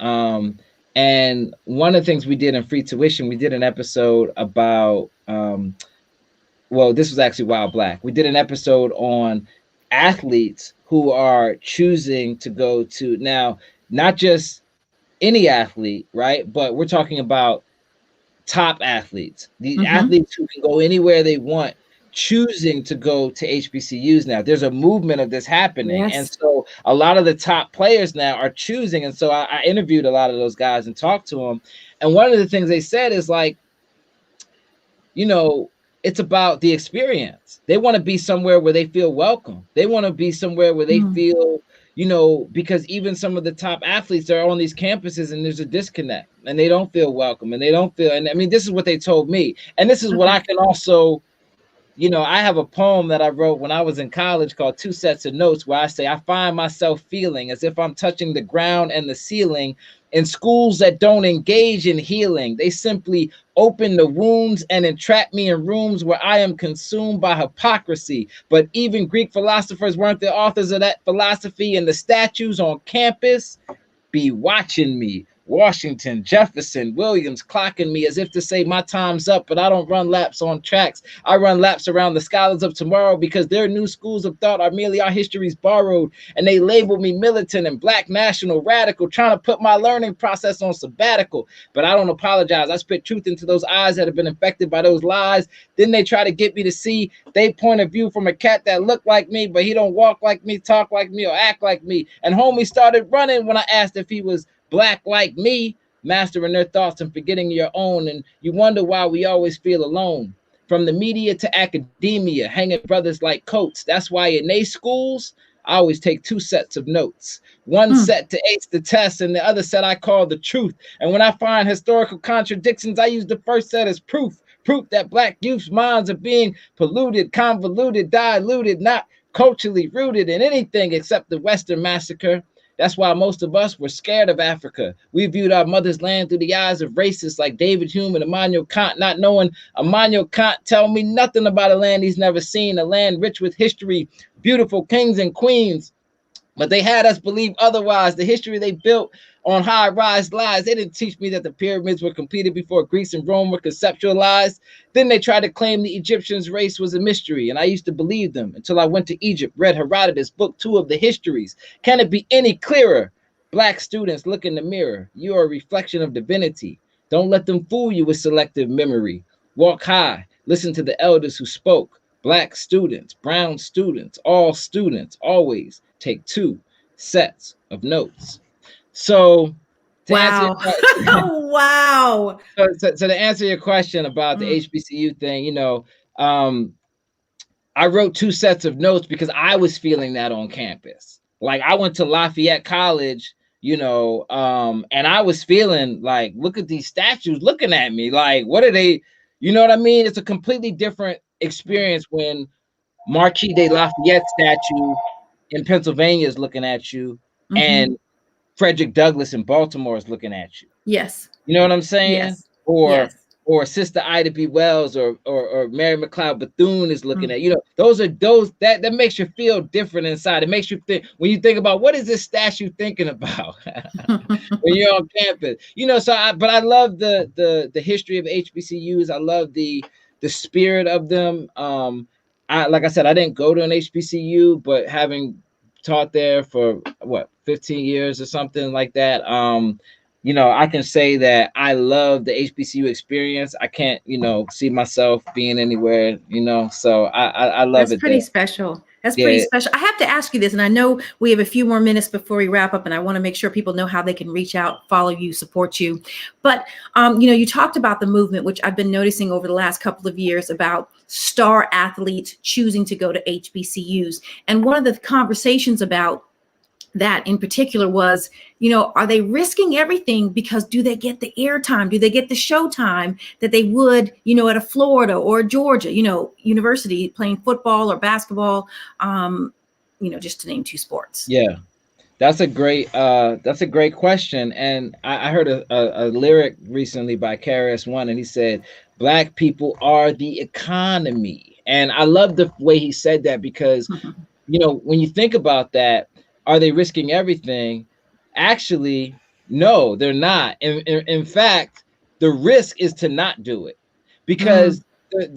Speaker 2: And one of the things we did in Free Tuition, we did an episode about, well, this was actually Wild Black. We did an episode on athletes who are choosing to go to, now, not just any athlete, right? But we're talking about top athletes, the athletes who can go anywhere they want, choosing to go to HBCUs now. There's a movement of this happening.
Speaker 1: Yes.
Speaker 2: And so a lot of the top players now are choosing. And so I interviewed a lot of those guys and talked to them. And one of the things they said is like, you know, it's about the experience. They want to be somewhere where they feel welcome. They want to be somewhere where they feel, you know, because even some of the top athletes are on these campuses and there's a disconnect and they don't feel welcome and they don't feel, and I mean, this is what they told me. And this is what I can also, you know, I have a poem that I wrote when I was in college called Two Sets of Notes, where I say, I find myself feeling as if I'm touching the ground and the ceiling in schools that don't engage in healing. They simply open the wounds and entrap me in rooms where I am consumed by hypocrisy. But even Greek philosophers weren't the authors of that philosophy, and the statues on campus be watching me. Washington, Jefferson, Williams clocking me as if to say my time's up, but I don't run laps on tracks. I run laps around the scholars of tomorrow because their new schools of thought are merely our histories borrowed, and they label me militant and black national radical, trying to put my learning process on sabbatical. But I don't apologize. I spit truth into those eyes that have been infected by those lies. Then they try to get me to see they point of view from a cat that looked like me, but he don't walk like me, talk like me, or act like me. And homie started running when I asked if he was black like me, mastering their thoughts and forgetting your own. And you wonder why we always feel alone. From the media to academia, hanging brothers like coats. That's why in they schools, I always take two sets of notes. One set to ace the test and the other set I call the truth. And when I find historical contradictions, I use the first set as proof that black youth's minds are being polluted, convoluted, diluted, not culturally rooted in anything except the Western massacre. That's why most of us were scared of Africa. We viewed our mother's land through the eyes of racists like David Hume and Immanuel Kant, not knowing Immanuel Kant tell me nothing about a land he's never seen, a land rich with history, beautiful kings and queens. But they had us believe otherwise. The history they built on high-rise lies. They didn't teach me that the pyramids were completed before Greece and Rome were conceptualized. Then they tried to claim the Egyptians' race was a mystery, and I used to believe them until I went to Egypt, read Herodotus, book 2 of the histories. Can it be any clearer? Black students, look in the mirror. You are a reflection of divinity. Don't let them fool you with selective memory. Walk high. Listen to the elders who spoke. Black students, brown students, all students, always take 2 sets of notes. So to answer your question,
Speaker 1: Wow.
Speaker 2: so to answer your question about the HBCU thing, you know, I wrote 2 sets of notes because I was feeling that on campus. Like I went to Lafayette College, you know, and I was feeling like, look at these statues looking at me. Like, what are they? You know what I mean? It's a completely different experience when Marquis de Lafayette statue in Pennsylvania is looking at you, and Frederick Douglass in Baltimore is looking at you.
Speaker 1: Yes.
Speaker 2: You know what I'm saying?
Speaker 1: Yes.
Speaker 2: Or Sister Ida B. Wells or Mary McLeod Bethune is looking at, you know, those that makes you feel different inside. It makes you think, when you think about what is this statue thinking about when you're on campus, you know. So but I love the history of HBCUs. I love the spirit of them. Like I said, I didn't go to an HBCU, but having taught there for 15 years or something like that, you know, I can say that I love the HBCU experience. I can't, you know, see myself being anywhere, you know, so I love it.
Speaker 1: That's pretty special. That's pretty special. I have to ask you this, and I know we have a few more minutes before we wrap up, and I want to make sure people know how they can reach out, follow you, support you. But, you know, you talked about the movement, which I've been noticing over the last couple of years about star athletes choosing to go to HBCUs. And one of the conversations about that in particular was, you know, are they risking everything because do they get the airtime? Do they get the show time that they would, you know, at a Florida or Georgia, you know, university playing football or basketball, you know, just to name 2 sports?
Speaker 2: Yeah, that's a great question. And I heard a lyric recently by KRS-One, and he said, Black people are the economy. And I love the way he said that because, you know, when you think about that, are they risking everything? Actually, No, they're not. In fact, the risk is to not do it,
Speaker 1: Mm,
Speaker 2: because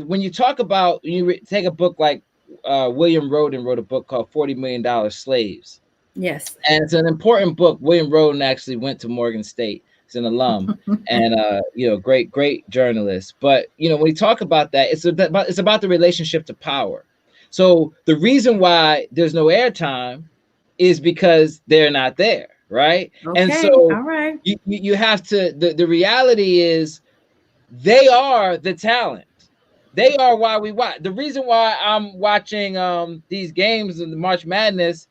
Speaker 2: when you talk about, take a book like William Roden wrote a book called $40 Million Slaves.
Speaker 1: yes.
Speaker 2: And it's an important book. William Roden actually went to Morgan State. He's an alum, and great journalist. But when you talk about that, it's about the relationship to power. So the reason why there's no airtime is because they're not there, right? And
Speaker 1: Okay.
Speaker 2: so
Speaker 1: All right.
Speaker 2: you have to. The reality is they are the talent. They are why we watch. The reason why I'm watching these games in the March Madness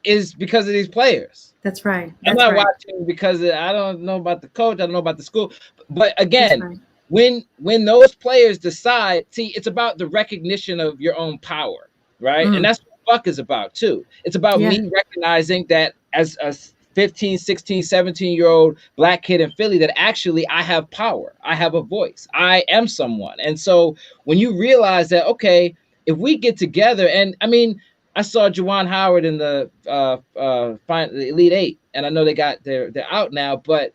Speaker 2: is because of these players.
Speaker 1: That's right.
Speaker 2: I'm
Speaker 1: That's
Speaker 2: not
Speaker 1: right.
Speaker 2: watching because I don't know about the coach. I don't know about the school. But
Speaker 1: That's
Speaker 2: again,
Speaker 1: right.
Speaker 2: when those players decide, see, it's about the recognition of your own power, right? And
Speaker 1: Mm,
Speaker 2: that's what Buck is about too. It's about
Speaker 1: yeah.
Speaker 2: me recognizing that as a 15, 16, 17-year-old Black kid in Philly, that actually I have power. I have a voice. I am someone. And so when you realize that, okay, if we get together, and I mean, I saw Juwan Howard in the the Elite Eight, and I know they're out now. But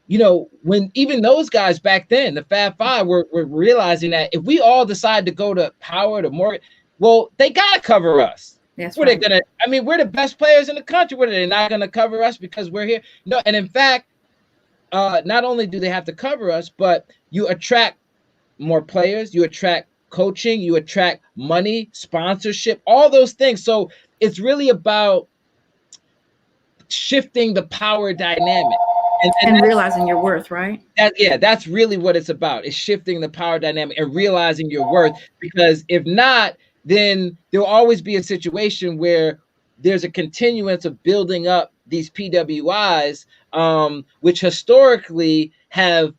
Speaker 2: when even those guys back then, the Fab Five, were realizing that if we all decide to go to Howard or Morgan, well, they gotta cover us.
Speaker 1: That's
Speaker 2: What are they
Speaker 1: right.
Speaker 2: gonna? I mean, we're the best players in the country. What are they not gonna cover us because we're here? No, and in fact, not only do they have to cover us, but you attract more players, you attract coaching, you attract money, sponsorship, all those things. So it's really about shifting the power dynamic. And
Speaker 1: And realizing your worth, right?
Speaker 2: that's really what it's about. Is shifting the power dynamic and realizing your worth. Because if not, then there'll always be a situation where there's a continuance of building up these PWIs, which historically have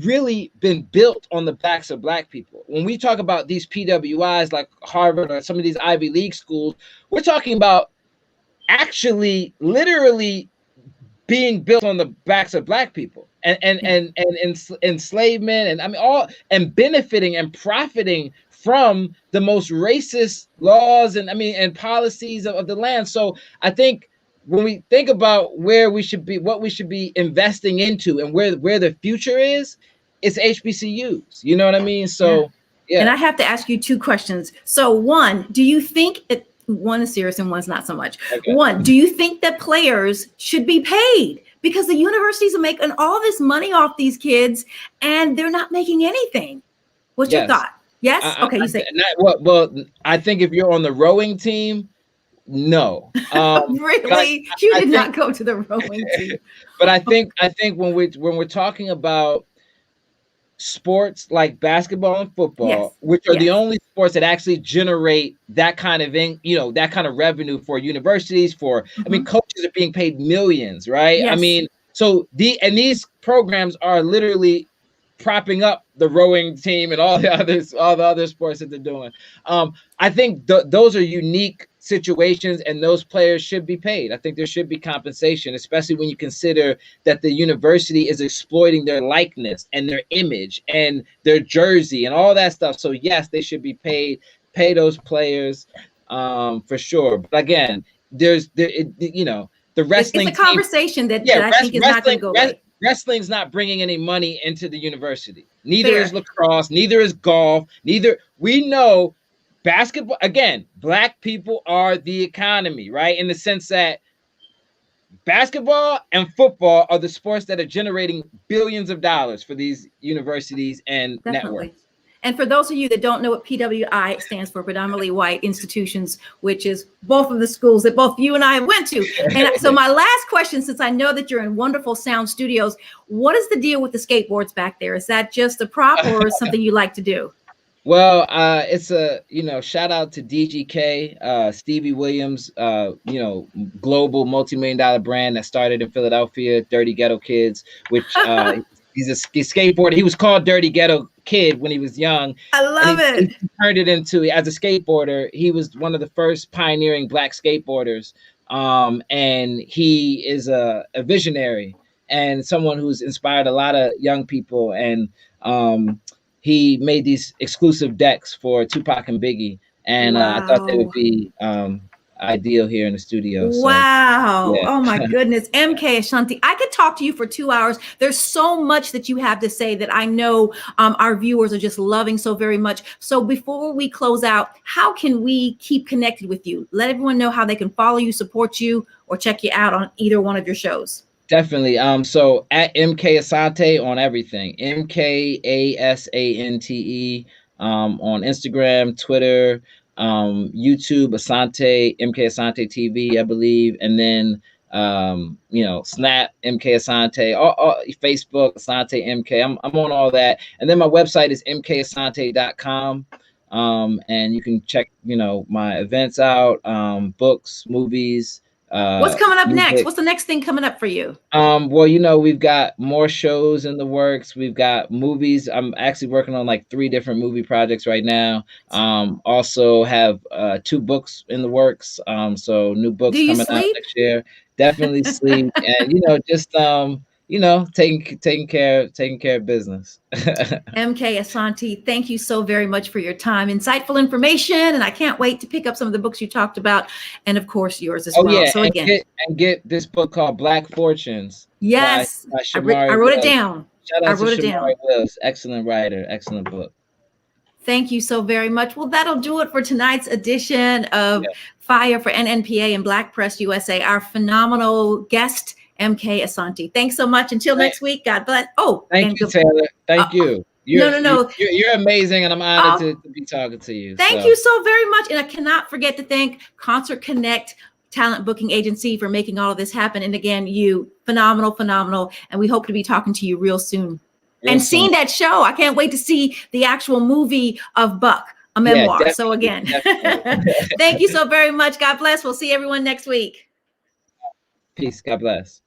Speaker 2: really been built on the backs of Black people. When we talk about these PWIs like Harvard or some of these Ivy League schools, we're talking about actually literally being built on the backs of Black people, and enslavement, and I mean all, and benefiting and profiting from the most racist laws and policies of the land. So I think when we think about where we should be, what we should be investing into, and where the future is, it's HBCUs. You know what I mean?
Speaker 1: Yeah.
Speaker 2: So yeah.
Speaker 1: And I have to ask you two questions. So one, do you think one is serious and one's not so much?
Speaker 2: Okay.
Speaker 1: One, do you think that players should be paid? Because the universities are making all this money off these kids and they're not making anything. What's your
Speaker 2: Yes.
Speaker 1: thought? Yes? Okay, you say
Speaker 2: Well, I think if you're on the rowing team, no.
Speaker 1: really? You did not go to the rowing team.
Speaker 2: But I think when we're talking about sports like basketball and football,
Speaker 1: Yes.
Speaker 2: which are the only sports that actually generate that kind of that kind of revenue for universities, I mean, coaches are being paid millions, right?
Speaker 1: Yes.
Speaker 2: I mean, so these programs are literally propping up the rowing team and all the other sports that they're doing. I think those are unique situations, and those players should be paid. I think there should be compensation, especially when you consider that the university is exploiting their likeness and their image and their jersey and all that stuff. So yes, they should be paid. Pay those players for sure. But again, the wrestling.
Speaker 1: It's a conversation that I think is not going to go away.
Speaker 2: Wrestling's not bringing any money into the university. Neither is lacrosse. Neither is golf. We know basketball. Again, Black people are the economy, right? In the sense that basketball and football are the sports that are generating billions of dollars for these universities and networks.
Speaker 1: And for those of you that don't know what PWI stands for, predominantly white institutions, which is both of the schools that both you and I went to. And so my last question, since I know that you're in wonderful sound studios, what is the deal with the skateboards back there? Is that just a prop or is something you like to do?
Speaker 2: Well, it's a, shout out to DGK, Stevie Williams, global multi-million-dollar brand that started in Philadelphia, Dirty Ghetto Kids, which he's a skateboarder. He was called Dirty Ghetto Kid when he was young.
Speaker 1: I love it.
Speaker 2: He turned it into, as a skateboarder, he was one of the first pioneering Black skateboarders. And he is a visionary and someone who's inspired a lot of young people. And he made these exclusive decks for Tupac and Biggie. And I thought they would be ideal here in the studio. So
Speaker 1: Wow.
Speaker 2: yeah.
Speaker 1: Oh my goodness. MK Asante, I could talk to you for 2 hours. There's so much that you have to say that I know our viewers are just loving so very much. So before we close out, how can we keep connected with you? Let everyone know how they can follow you, support you, or check you out on either one of your shows.
Speaker 2: Definitely. So at MK Asante on everything. MKASANTE on Instagram, Twitter, YouTube, Asante, MK Asante TV, I believe, and then Snap, MK Asante, all Facebook, Asante MK. I'm on all that. And then my website is mkasante.com. And you can check, my events out, books, movies,
Speaker 1: What's coming up next?
Speaker 2: music.
Speaker 1: What's the next thing coming up for you?
Speaker 2: Well, we've got more shows in the works. We've got movies. I'm actually working on like 3 different movie projects right now. Also have 2 books in the works. So new
Speaker 1: Do
Speaker 2: books
Speaker 1: you
Speaker 2: coming out
Speaker 1: sleep?
Speaker 2: next year. Definitely sleep, and just taking care of business.
Speaker 1: MK Asante, thank you so very much for your time. Insightful information, and I can't wait to pick up some of the books you talked about, and of course yours as
Speaker 2: Oh
Speaker 1: well.
Speaker 2: yeah,
Speaker 1: So again,
Speaker 2: get this book called Black Fortunes
Speaker 1: yes,
Speaker 2: by
Speaker 1: I
Speaker 2: Shamari
Speaker 1: wrote it
Speaker 2: Wills.
Speaker 1: down.
Speaker 2: Shout
Speaker 1: I
Speaker 2: out to
Speaker 1: wrote it down.
Speaker 2: Shamari Wills. Excellent writer, excellent book.
Speaker 1: Thank you so very much. Well, that'll do it for tonight's edition of Fire for NNPA and Black Press USA. Our phenomenal guest, MK Asante. Thanks so much. Until next week, God bless. Oh,
Speaker 2: thank you, Taylor. Thank you.
Speaker 1: No.
Speaker 2: You're amazing, and I'm honored to be talking to you.
Speaker 1: Thank you so very much. And I cannot forget to thank Concert Connect Talent Booking Agency for making all of this happen. And again, you phenomenal. And we hope to be talking to you real soon. Seeing that show. I can't wait to see the actual movie of Buck, A Memoir.
Speaker 2: Yeah,
Speaker 1: so again, thank you so very much. God bless. We'll see everyone next week.
Speaker 2: Peace. God bless.